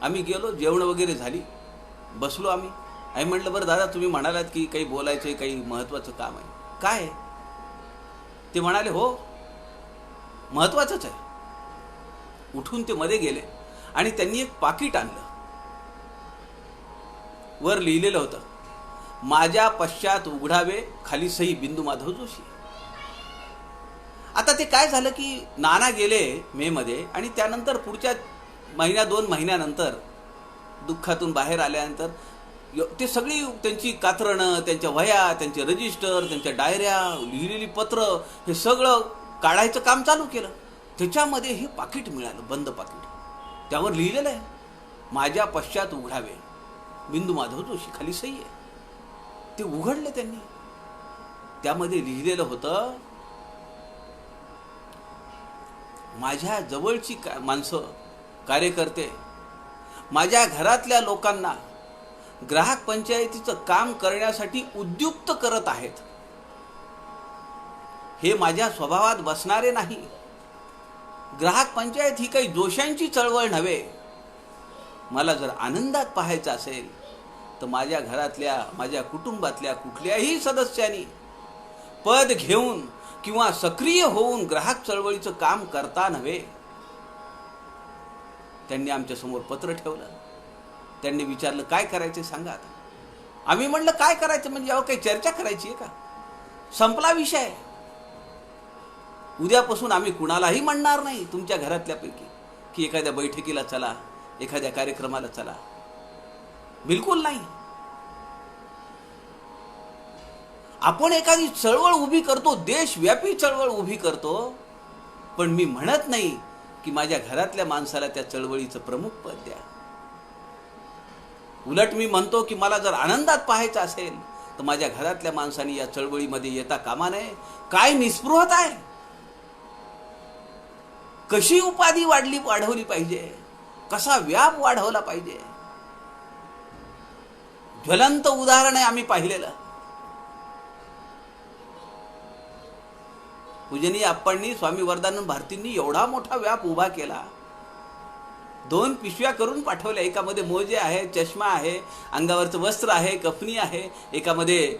[SPEAKER 1] आम्ही गेलो, जेवण वगैरे झाली, बसलो आम्ही. आई म्हटलं, बरं दादा, तुम्ही म्हणालात की काही बोलायचं, काही महत्त्वाचं काम आहे, काय? ते म्हणाले, हो महत्त्वाचंच आहे. उठून ते मध्ये गेले आणि त्यांनी एक पाकिट आणलं. वर लिहिलेलं होतं, माझ्या पश्चात उघडावे, खाली सही बिंदू माधव जोशी. आता ते काय झालं की नाना गेले मे मध्ये, आणि त्यानंतर पुढच्या 1-2 महिन्यानंतर दुःखातून बाहेर आल्यानंतर ते सगळी त्यांची कात्रणं, त्यांच्या वह्या, त्यांचे रजिस्टर, त्यांच्या डायऱ्या, लिहिलेली पत्र, हे सगळं काढायचं काम चालू केलं. त्याच्यामध्ये हे पाकिट मिळालं, बंद पाकिट. त्यावर लिहिलेलं आहे, माझ्या पश्चात उघडावे, बिंदू माधव जोशी, खाली सही आहे. ते उघडले त्यांनी. त्यामध्ये लिहिलेलं होतं, माझ्या जवळची माणसं, कार्यकर्ते माझ्या घरातल्या लोकांना ग्राहक पंचायतीचं काम करण्यासाठी उद्युक्त करत आहेत. हे माझ्या स्वभावात बसणारे नाही. ग्राहक पंचायत ही काही दोषांची चळवळ नव्हे. मला जर आनंदात पाहायचं असेल तर माझ्या घरातल्या, माझ्या कुटुंबातल्या कुठल्याही सदस्यांनी पद घेऊन किंवा सक्रिय होऊन ग्राहक चळवळीचं काम करता नव्हे. त्यांनी आमच्या समोर पत्र ठेवलं. त्यांनी विचारलं, काय करायचं सांगा आता. आम्ही म्हणलं, काय करायचं म्हणजे यावर काही चर्चा करायची आहे का? संपला विषय. उद्यापासून आम्ही कुणालाही म्हणणार नाही तुमच्या घरातल्यापैकी की एखाद्या बैठकीला चला, एखाद्या कार्यक्रमाला चला. बिलकुल नाही. आपण एखादी चळवळ उभी करतो, देशव्यापी चळवळ उभी करतो, पण मी म्हणत नाही की माझ्या घरातल्या माणसाला त्या चळवळीचं प्रमुख पद द्या. उलट मी म्हणतो की मला जर आनंदात पाहायचं असेल तर माझ्या घरातल्या माणसांनी या चळवळीमध्ये येता कामा नये. काय निस्पृहता आहे. कशी उपाधी वाढवली पाहिजे, कसा व्याप वाढवला पाहिजे. ज्वलंत उदाहरण आहे आम्ही पाहिलेलं. पूजनीय आप्पांनी, स्वामी वरदानंद भारतींनी एवढा मोठा व्याप उभा केला. 2 पिशव्या करून पाठवल्या. एकामध्ये मोजे आहे, चष्मा आहे, अंगावरचं वस्त्र आहे, कफनी आहे, एकामध्ये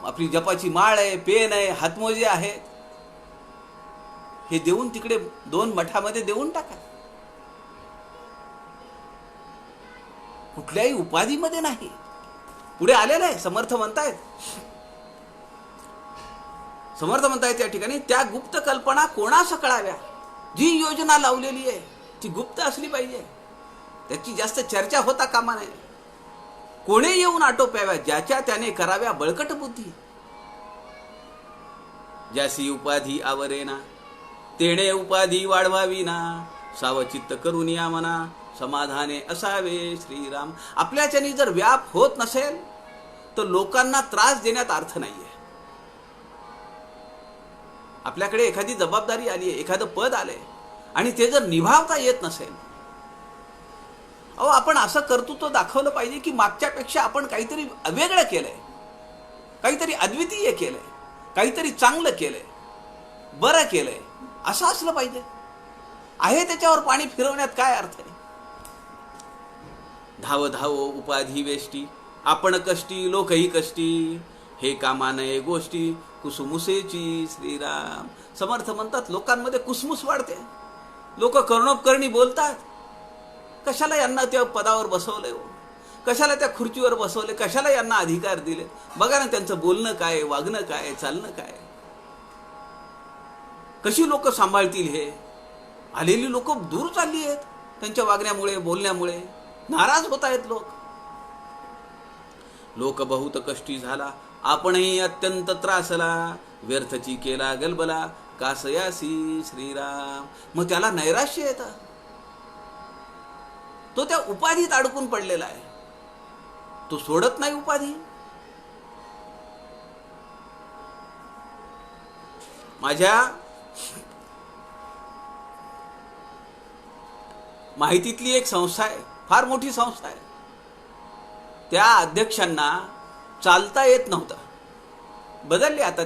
[SPEAKER 1] आपली जपाची माळ आहे, पेन आहे, हातमोजे आहेत. हे देऊन तिकडे 2 मठामध्ये देऊन टाका. कुठल्याही उपाधीमध्ये नाही. पुढे आलेलं आहे. समर्थ म्हणतायत त्या ठिकाणी, त्या गुप्त कल्पना कोणास कळाव्या. जी योजना लावलेली आहे ती गुप्त असली पाहिजे. त्याची जास्त चर्चा होता कामा नये. कोणी येऊन आटोप्याव्या, ज्याच्या त्याने कराव्या बळकट बुद्धी. ज्यासी उपाधी आवरेना, तेणे उपाधी वाढवावी ना. सावचित्त करून या मना, समाधाने असावे श्रीराम. आपल्याच्यानी जर व्याप होत नसेल तर लोकांना त्रास देण्यात अर्थ नाहीये. आपल्याकडे एखादी जबाबदारी आली आहे, एखादं पद आलंय आणि ते जर निभावता येत नसेल, आपण असं कर्तृत्व दाखवलं पाहिजे की मागच्यापेक्षा आपण काहीतरी वेगळं केलंय, काहीतरी अद्वितीय केलंय, काहीतरी चांगलं केलंय, बरं केलंय, असं असलं पाहिजे. आहे त्याच्यावर पाणी फिरवण्यात काय अर्थ आहे. धाव धाव उपाधी वेष्टी, आपण कष्टी लोकही कष्टी. हे कामा नये गोष्टी, कुसुमुसेची श्रीराम. समर्थ म्हणतात लोकांमध्ये कुसमुस वाढते. लोक कर्णोपकर्णी बोलतात. कशाला यांना त्या पदावर बसवलंय, कशाला त्या खुर्चीवर बसवले, कशाला यांना अधिकार दिले. बघा ना त्यांचं बोलणं काय, वागणं काय, चालणं काय. कशी लोक सांभाळतील हे. आलेली लोक दूर चालली आहेत त्यांच्या वागण्यामुळे, बोलण्यामुळे नाराज होत आहेत लोक. लोक बहुत कष्टी झाला, आपणही अत्यंत त्रासला. व्यर्थची केला गलबला, कासयासी श्रीराम. मग त्याला नैराश्य येतं. तो त्या उपाधीत अडकून पडलेला आहे. तो सोडत नाही उपाधी. माझ्या माहितीतली एक संस्था आहे, फार मोठी संस्था आहे. त्या अध्यक्षांना चालता येत नव्हतं. बदलले आता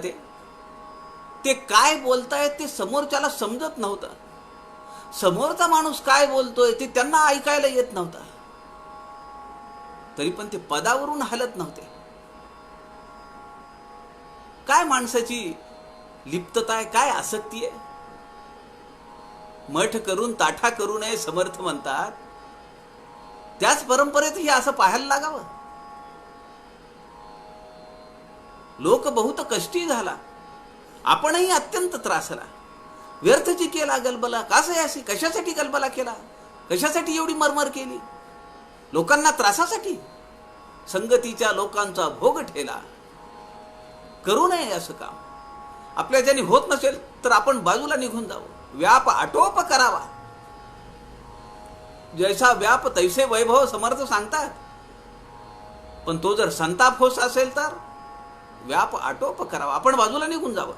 [SPEAKER 1] ते काय बोलतायत ते समोरच्याला समजत नव्हतं. समोरचा माणूस काय बोलतोय ते त्यांना ऐकायला येत नव्हतं. तरी पण ते पदावरून हलत नव्हते. काय माणसाची लिप्तता आहे, काय आसक्ती आहे. मठ करून ताठा करू नये समर्थ म्हणतात. त्याच परंपरेत हे असं पाहायला लागावं. लोक बहुत कष्टी झाला, आपणही अत्यंत त्रासला. व्यर्थची केला गलबला, कासयासी. कशासाठी गलबला केला, कशासाठी एवढी मरमर केली. लोकांना त्रासासाठी. संगतीच्या लोकांचा भोग ठेला. करू नये असं काम. आपल्या ज्याने होत नसेल तर आपण बाजूला निघून जावं. व्याप आटोप करावा. जैसा व्याप तैसे वैभव समर्थ सांगतात. पण तो जर संताप होत असेल तर व्याप आटोप करावा, आपण बाजूला निघून जावं.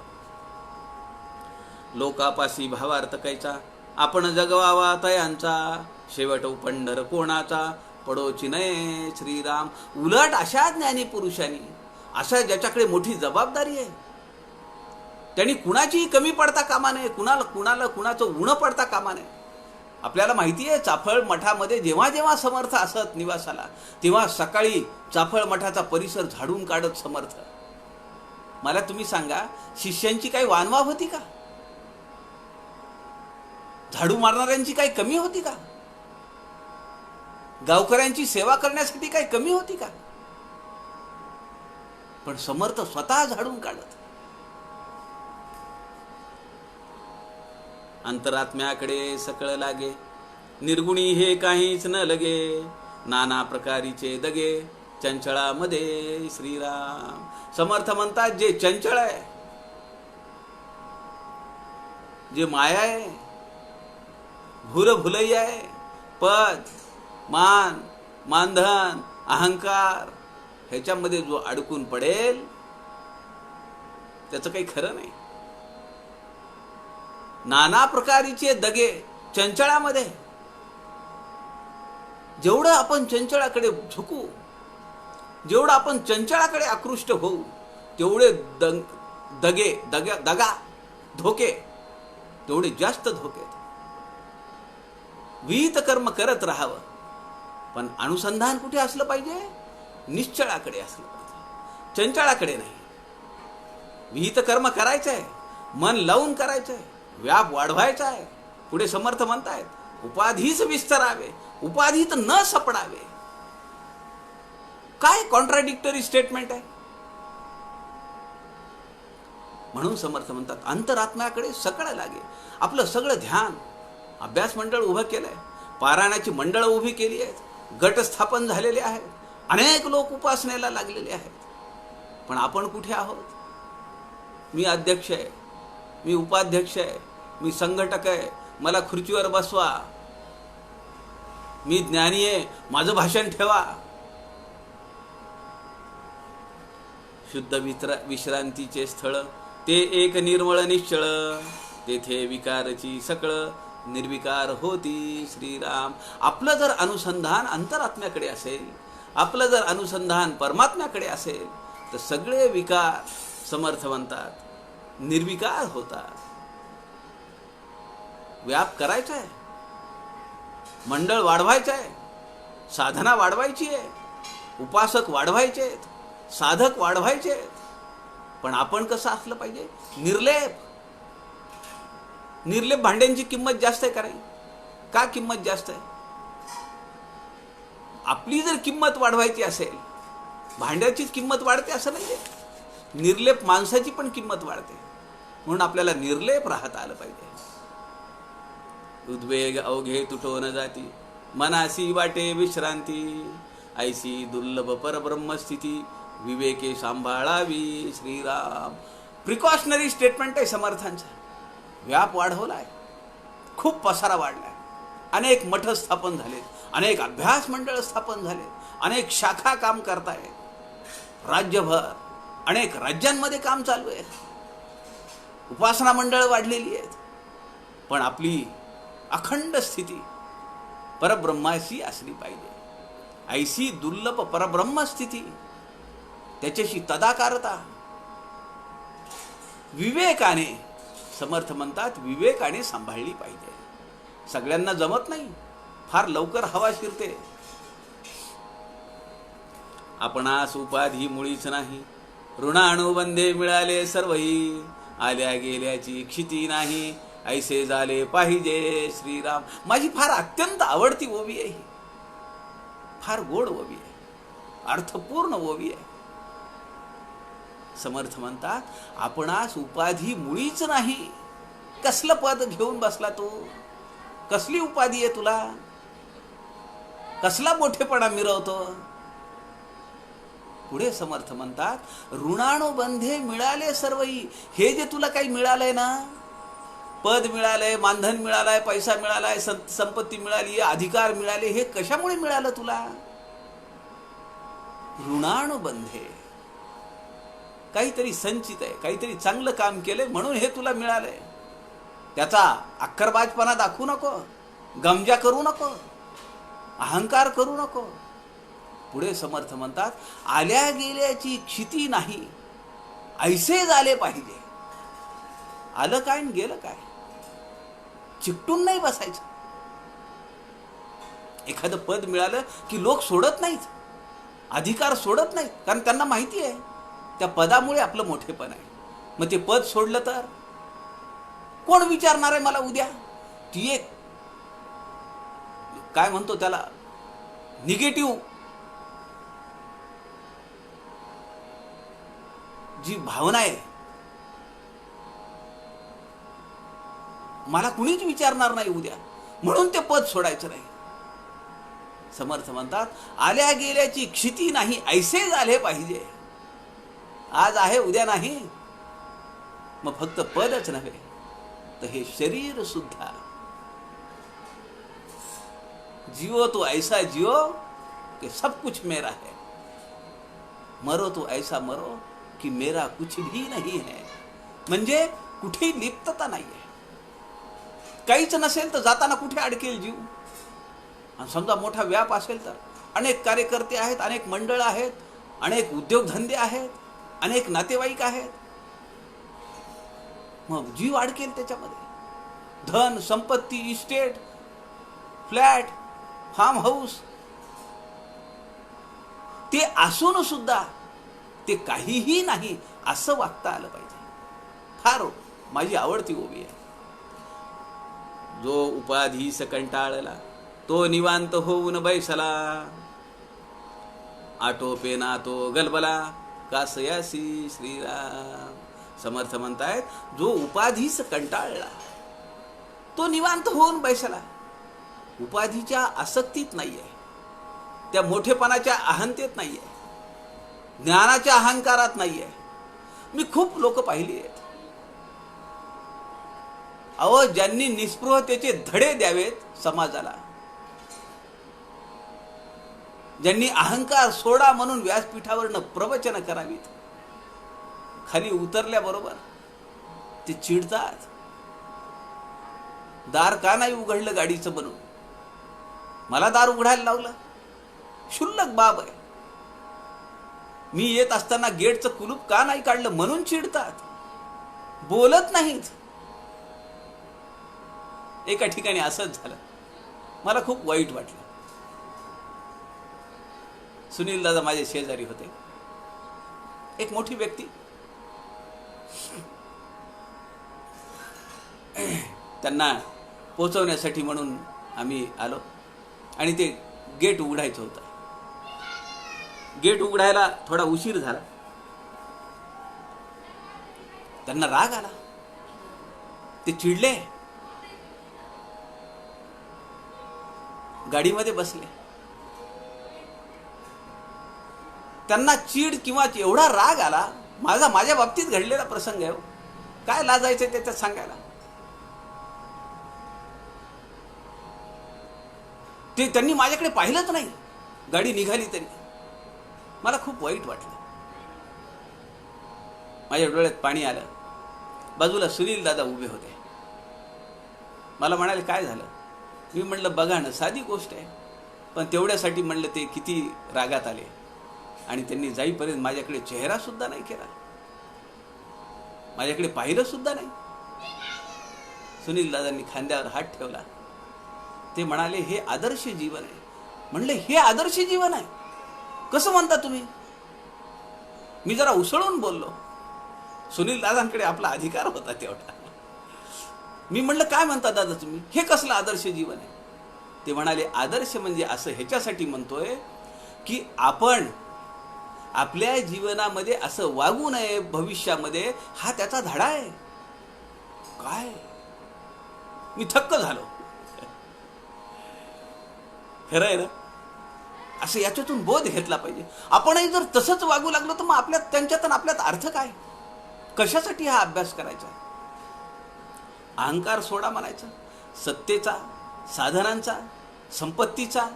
[SPEAKER 1] लोकापासी भावार्थ कैचा, आपण जगवावा तयांचा. शेवट पंढर कोणाचा, पडोची नये श्रीराम. उलट अशा ज्ञानी पुरुषांनी, अशा ज्याच्याकडे मोठी जबाबदारी आहे, त्यांनी कुणाचीही कमी पडता कामा नये, कुणाचं उणं पडता कामा नये. आपल्याला माहिती आहे चाफळ मठामध्ये जेव्हा जेव्हा समर्थ असत निवासाला, तेव्हा सकाळी चाफळ मठाचा परिसर झाडून काढत समर्थ. मला तुम्ही सांगा, शिष्यांची काही वानवा होती का? झाडू मारणाऱ्यांची काही कमी होती का? गावकऱ्यांची सेवा करण्यासाठी काही कमी होती का? पण समर्थ स्वतः झाडून काढत. अंतरात्म्याकडे सकळ लागे, निर्गुणी हे काहीच न लगे. नाना प्रकारीचे दगे, चंचळामध्ये श्रीराम. समर्थ म्हणतात जे चंचळ आहे, जे माया आहे, भूलभुलैया आहे, पद मान मानधन अहंकार, ह्याच्यामध्ये जो अडकून पडेल त्याचं काही खरं नाही. नाना प्रकारीचे दगे चंचळामध्ये. जेवढं आपण चंचळाकडे झुकू, जेवढं आपण चंचळाकडे आकृष्ट होऊ, तेवढे दगा धोके तेवढे जास्त धोके. विहित कर्म करत राहावं, पण अनुसंधान कुठे असलं पाहिजे? निश्चळाकडे असलं पाहिजे, चंचळाकडे नाही. विहित कर्म करायचंय, मन लावून करायचंय, व्याप वाढवायचा आहे. पुढे समर्थ म्हणतायत उपाधीच विस्तरावे, उपाधीत न सपडावे. काय कॉन्ट्राडिक्टरी स्टेटमेंट आहे? म्हणून समर्थ म्हणतात अंतरात्म्याकडे सकळ लागे. आपलं सगळं ध्यान, अभ्यास मंडळ उभं केलंय, पारायणाची मंडळं उभी केली आहेत, गट स्थापन झालेले आहेत, अनेक लोक उपासनेला लागलेले आहेत. पण आपण कुठे आहोत? मी अध्यक्ष आहे, मी उपाध्यक्ष आहे, मी संघटक आहे, मला खुर्चीवर बसवा, मी ज्ञानी आहे, माझं भाषण ठेवा. शुद्ध विश्रांतीचे स्थळ ते एक निर्मळ निश्चळ, तेथे विकारची सकळ निर्विकार होती. श्रीराम. आपलं जर अनुसंधान अंतरात्म्याकडे असेल, आपलं जर अनुसंधान परमात्म्याकडे असेल, तर सगळे विकार समर्थ म्हणतात निर्विकार होतात. व्याप करायचा आहे, मंडळ वाढवायचं आहे, साधना वाढवायची आहे, उपासक वाढवायचे आहेत, साधक वाढवायचे आहेत. पण आपण कसं असलं पाहिजे? निर्लेप. निर्लेप भांड्यांची किंमत जास्त आहे का नाही? का किंमत जास्त आहे? आपली जर किंमत वाढवायची असेल, भांड्याचीच किंमत वाढते असं नाही. निर्लेप माणसाची पण किंमत वाढते. म्हणून आपल्याला निर्लेप राहता आलं पाहिजे. उद्वेग अवघे तुटो न जाती, मनासी वाटे विश्रांती, ऐसी दुर्लभ परब्रह्मस्थिती विवेके सांभाळावी. श्रीराम. प्रिकॉशनरी स्टेटमेंट आहे समर्थांचा. व्याप वाढवलाय, खूप पसारा वाढलाय, अनेक मठ स्थापन झालेत, अनेक अभ्यास मंडळ स्थापन झाले, अनेक शाखा काम करतायत, राज्यभर अनेक राज्यांमध्ये काम चालू आहे, उपासना मंडळ वाढलेली आहेत. पण आपली अखंड स्थिती परब्रह्माशी असली पाहिजे. ऐसी दुर्लभ परब्रह्म स्थिती, त्याच्याशी तदाकारता विवेकाने, समर्थ म्हणतात विवेकाने सांभाळली पाहिजे. सगळ्यांना जमत नाही, फार लवकर हवा शिरते. आपणास उपाधी मुळीच नाही, ऋणानुबंधे मिळाले सर्वही, आल्या गेल्याची क्षिती नाही, ऐसे झाले पाहिजे. श्रीराम. माझी फार अत्यंत आवडती ओवी आहे ही. फार गोड ओवी आहे, अर्थपूर्ण ओवी आहे. समर्थ म्हणतात आपणास उपाधी मुळीच नाही. कसलं पद घेऊन बसला तू? कसली उपाधी आहे तुला? कसला मोठेपणा मिरवतो? पुढे समर्थ म्हणतात ऋणानुबंधे मिळाले सर्वही. हे जे तुला काही मिळालंय ना, पद मिळालंय, मानधन मिळालंय, पैसा मिळालाय, संपत्ती मिळाली, अधिकार मिळाले, हे कशामुळे मिळालं तुला? ऋणानुबंधे. काहीतरी संचित आहे, काहीतरी चांगलं काम केलंय म्हणून हे तुला मिळालंय. त्याचा अक्करबाजपणा दाखवू नको, गमजा करू नको, अहंकार करू नको. पुढे समर्थ म्हणतात आल्या गेल्याची क्षिती नाही, ऐसे झाले पाहिजे. आलं काय आणि गेलं काय, चिकटून नाही बसायचं. एखादं पद मिळालं की लोक सोडत नाहीत, अधिकार सोडत नाहीत, कारण त्यांना माहिती आहे त्या पदामुळे आपलं मोठेपण आहे. मग ते पद सोडलं तर कोण विचारणार आहे मला उद्या? ती एक काय म्हणतो त्याला निगेटिव्ह जी भावना आहे, मला कुणीच विचारणार नाही उद्या, म्हणून ते पद सोडायचं नाही. समर्थ म्हणतात आल्या गेल्याची क्षिती नाही, ऐसे झाले पाहिजे. आज आहे उद्या नाही. मग फक्त पदच नव्हे तर हे शरीर सुद्धा. जियो तो ऐसा जियो कि सब कुछ मेरा है, मरो तो ऐसा मरो कि मेरा कुछ भी नहीं है. म्हणजे कुठेही लिप्तता नाही आहे. काहीच नसेल तर जाताना कुठे अडकेल जीव. आणि समजा मोठा व्याप असेल तर अनेक कार्यकर्ते आहेत, अनेक मंडळ आहेत, अनेक उद्योगधंदे आहेत, अनेक नातेवाईक आहेत. मग जीव अडकेल त्याच्यामध्ये. धन संपत्ती इस्टेट फ्लॅट, फार्म हाऊस, ते असून सुद्धा ते काहीही नाही असं वागता आलं पाहिजे. फार माझी आवडती ओवी आहे. जो उपाधीस कंटाळला तो निवांत होऊन बैसला, आटोपेना तो गलबला कासयासी श्रीराम. समर्थ म्हणतायत, जो उपाधीस कंटाळला तो निवांत होऊन बैसला. उपाधीच्या आसक्तीत नाहीये, त्या मोठेपणाच्या अहंतेत नाहीये, ज्ञानाच्या अहंकारात नाहीये. मी खूप लोक पाहिली आहेत, अहो ज्यांनी निस्पृहतेचे धडे द्यावेत समाजाला, ज्यांनी अहंकार सोडा म्हणून व्यासपीठावरनं प्रवचन करावीत, खाली उतरल्याबरोबर ते चिडतात. दार का नाही उघडलं गाडीचं बनवून, मला दार उघडायला लावलं, क्षुल्लक बाब आहे. मी येत असताना गेटचं कुलूप का नाही काढलं म्हणून चिडतात, बोलत नाहीत. एका ठिकाणी असंच झालं, मला खूप वाईट वाटलं. सुनील दादा माझे शेजारी होते, एक मोठी व्यक्ती. त्यांना पोचवण्यासाठी म्हणून आम्ही आलो आणि ते गेट उघडायचं होतं. गेट उघडायला थोडा उशीर झाला. त्यांना राग आला, ते चिडले, गाडीमध्ये बसले. त्यांना चीड किंवा एवढा राग आला, माझ्या बाबतीत घडलेला प्रसंग आहे, काय लाजायचं त्याच्यात सांगायला. ते त्यांनी माझ्याकडे पाहिलंच नाही, गाडी निघाली तरी. मला खूप वाईट वाटलं, माझ्या डोळ्यात पाणी आलं. बाजूला सुनील दादा उभे होते. मला म्हणाले काय झालं. मी म्हणलं बघा ना, साधी गोष्ट आहे, पण तेवढ्यासाठी म्हणलं ते किती रागात आले आणि त्यांनी जाईपर्यंत माझ्याकडे चेहरा सुद्धा नाही केला, माझ्याकडे पाहिलं सुद्धा नाही. सुनील दादांनी खांद्यावर हात ठेवला. ते म्हणाले हे आदर्श जीवन आहे. म्हणले हे आदर्श जीवन आहे कसं म्हणता तुम्ही. मी जरा उसळून बोललो. सुनील दादांकडे आपला अधिकार होता तेवढा. मी म्हणलं काय म्हणता दादा तुम्ही, हे कसलं आदर्श जीवन आहे. ते म्हणाले आदर्श म्हणजे असं ह्याच्यासाठी म्हणतोय की आपण आपल्या जीवनामध्ये असं वागू नये भविष्यामध्ये, हा त्याचा धडा आहे. काय, मी थक्क झालो. खरं आहे ना, असं याच्यातून बोध घेतला पाहिजे. आपणही जर तसंच वागू लागलो तर मग आपल्यात त्यांच्यात आपल्यात अर्थ काय, कशासाठी हा अभ्यास करायचा. अहंकार सोडा म्हणायचा, सत्तेचा, साधनांचा, संपत्तीचा,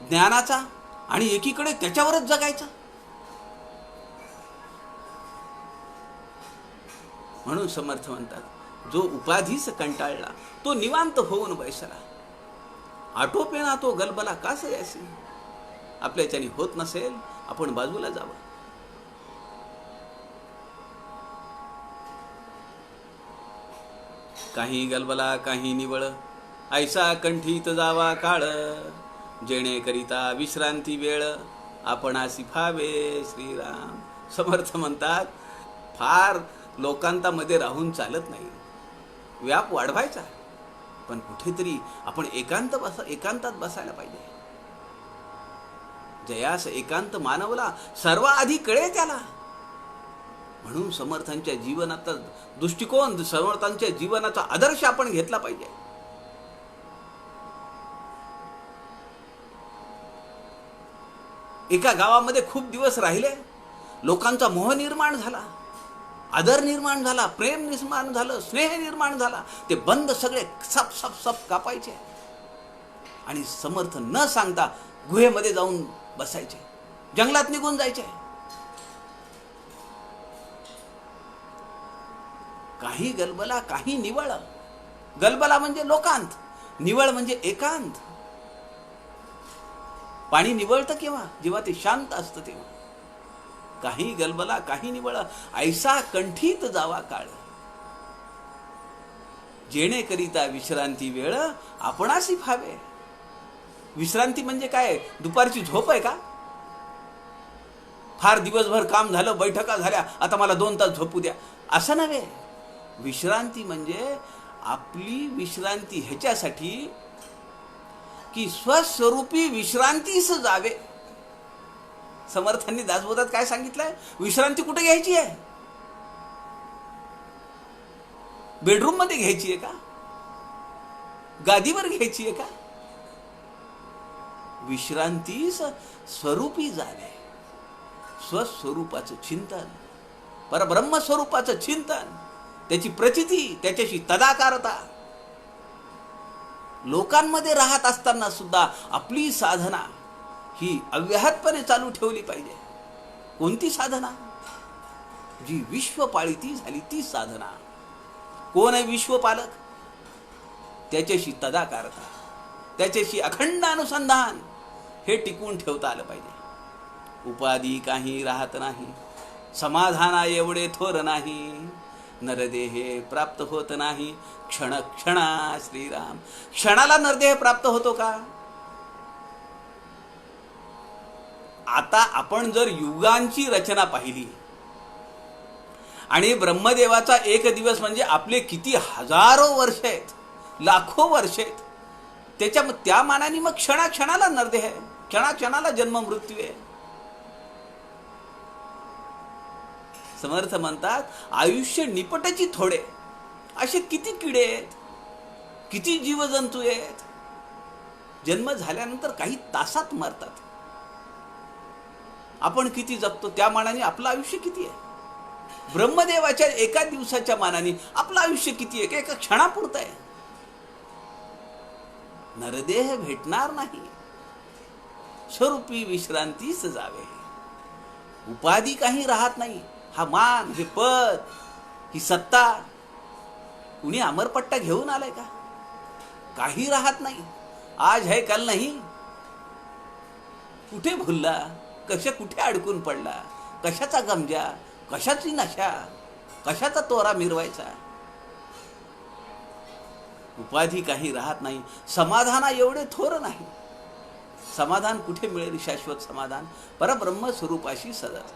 [SPEAKER 1] ज्ञानाचा, आणि एकीकडे त्याच्यावरच जगायचा. म्हणून समर्थ म्हणतात जो उपाधीस कंटाळला तो निवांत होऊन बैसला, आटोपेना तो गलबला कासयासी. आपल्याच्याने होत नसेल आपण बाजूला जावं. काही गलबला काही निवळ, ऐसा कंठीत जावा काळ, जेणेकरिता विश्रांती वेळ आपणासी फावे श्रीराम. समर्थ म्हणतात फार लोकांतामध्ये राहून चालत नाही, व्याप वाढवायचा, पण कुठेतरी आपण एकांतात बसायला पाहिजे. जयास एकांत मानवला सर्वाधिक कळे त्याला. म्हणून समर्थांच्या जीवनाचा दृष्टिकोन, समर्थांच्या जीवनाचा आदर्श आपण घेतला पाहिजे. एका गावामध्ये खूप दिवस राहिले, लोकांचा मोह निर्माण झाला, आदर निर्माण झाला, प्रेम निर्माण झालं, स्नेह निर्माण झाला. ते बंद सगळे सप सप सप कापायचे आणि समर्थ न सांगता गुहेमध्ये जाऊन बसायचे, जंगलात निघून जायचे. काही गलबला काही निवळ. गलबला म्हणजे लोकांत, निवळ म्हणजे एकांत. पाणी निवळतं केव्हा, जेव्हा ते शांत असतं तेव्हा. काही गलबला काही निवळ, ऐसा कंठीत जावा काळ, जेणेकरिता विश्रांती वेळ आपणासी फावे. विश्रांती म्हणजे काय? दुपारची झोप आहे का? फार दिवसभर काम झालं, बैठका झाल्या, आता मला 2 तास झोपू द्या, असं नव्हे. विश्रांती म्हणजे आपली विश्रांती ह्याच्यासाठी की स्वस्वरूपी विश्रांतीस जावे. समर्थांनी दासबोधात काय सांगितलंय? विश्रांती कुठे घ्यायची आहे? बेडरूम मध्ये घ्यायची आहे का? गादीवर घ्यायची आहे का? विश्रांतीस स्वरूपी जावे. स्वस्वरूपाचं चिंतन, परब्रह्मस्वरूपाचं चिंतन, त्याची प्रचिती, त्याच्याशी तदाकारता. लोकांमध्ये राहत असताना सुद्धा आपली साधना ही अव्याहतपणे चालू ठेवली पाहिजे. कोणती साधना? जी विश्वपाळिती झाली ती साधना. कोण आहे विश्वपालक? त्याच्याशी तदाकारता, त्याच्याशी अखंड अनुसंधान हे टिकवून ठेवता आलं पाहिजे. उपाधी काही राहत नाही, समाधाना एवढे थोर नाही, नरदेहे प्राप्त होत नाही, क्षण क्षणा श्रीराम. क्षणाला नरदेह प्राप्त होतो का? आता आपण जर युगांची रचना पाहिली आणि ब्रह्मदेवाचा एक दिवस म्हणजे आपले किती हजारो वर्ष आहेत, लाखो वर्ष आहेत, त्या मानाने मग क्षणाक्षणाला नरदेह आहे, क्षणाक्षणाला जन्म मृत्यू आहे. समर्थ म्हणतात आयुष्य निपटची थोडे. असे किती किडे आहेत, किती जीवजंतू आहेत, जन्म झाल्यानंतर काही तासात मरतात. आपण किती जगतो त्या मानाने आपलं आयुष्य किती आहे? ब्रह्मदेवाच्या एका दिवसाच्या मानाने आपलं आयुष्य किती आहे? एका क्षणापुरतं आहे. नरदेह भेटणार नाही, स्वरूपी विश्रांतीस जावे. उपाधी काही राहत नाही. हा मान, हे पद, ही सत्ता कुणी अमरपट्टा घेऊन आलाय का? काही राहत नाही. आज है कल नाही. कुठे भुलला, कुठे अडकून पडला, कशाचा गमजा, कशाची नशा, कशाचा तोरा मिरवायचा. उपाधी काही राहत नाही, समाधाना एवढे थोर नाही. समाधान कुठे मिळेल? शाश्वत समाधान परब्रह्म स्वरूपाशी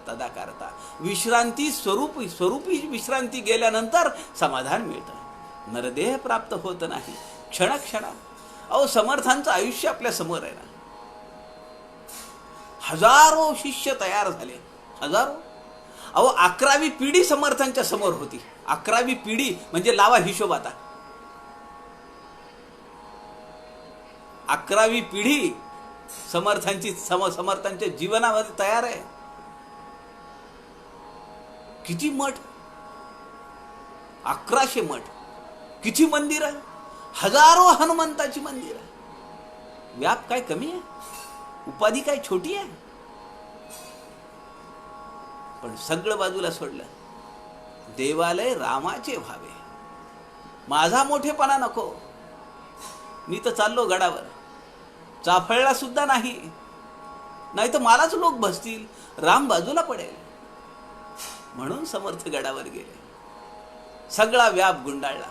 [SPEAKER 1] तदाकारता. विश्रांती स्वरूपी विश्रांती गेल्यानंतर समाधान मिळतं. नरदेह प्राप्त होत नाही, क्षणक्षणा. अहो, समर्थांचं आयुष्य आपल्या समोर आहे ना. हजारो शिष्य तयार झाले, हजारो. अहो, 11वी पिढी समर्थांच्या समोर होती. 11वी पिढी म्हणजे लावा हिशोब आता. 11वी पिढी समर्थांच्या जीवनामध्ये तयार आहे. किती मठ, 1100 मठ, किती मंदिर, हजारो हनुमंताची मंदिर. व्याप काय कमी आहे? उपाधी काय छोटी आहे? पण सगळं बाजूला सोडलं. देवालय रामाचे व्हावे. माझा मोठेपणा नको. मी तर चाललो गडावर, चाफळला सुद्धा नाही, नाही तर मलाच लोक बसतील, राम बाजूला पडेल. म्हणून समर्थ गडावर गेले. सगळा व्याप गुंडाळला,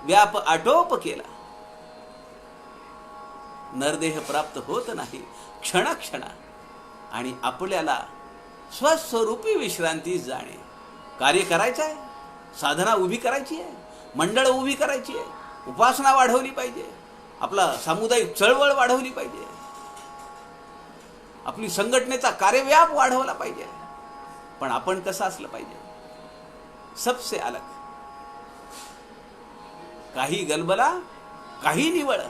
[SPEAKER 1] व्याप आटोप केला. नरदेह प्राप्त होत नाही, क्षणाक्षणा. आणि आपल्याला स्वस्वरूपी विश्रांतीस जाणे. कार्य करायचं आहे, साधना उभी करायची आहे, मंडळ उभी करायची आहे, उपासना वाढवली पाहिजे, आपला सामुदायिक चळवळ वाढवली पाहिजे, आपली संघटनेचा कार्यव्याप वाढवला पाहिजे. पण आपण कसं असलं पाहिजे? सबसे अलग. काही गलबला, काही निवळ,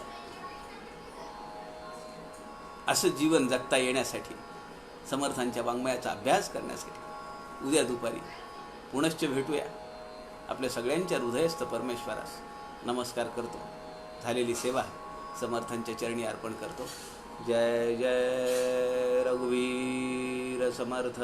[SPEAKER 1] असं जीवन जगता येण्यासाठी, समर्थांच्या वाङ्मयाचा अभ्यास करण्यासाठी उद्या दुपारी पुनश्च भेटूया. आपल्या सगळ्यांच्या हृदयस्थ परमेश्वरास नमस्कार करतो. झालेली सेवा समर्थांच्या चरणी अर्पण करतो. जय जय रघुवीर समर्थ.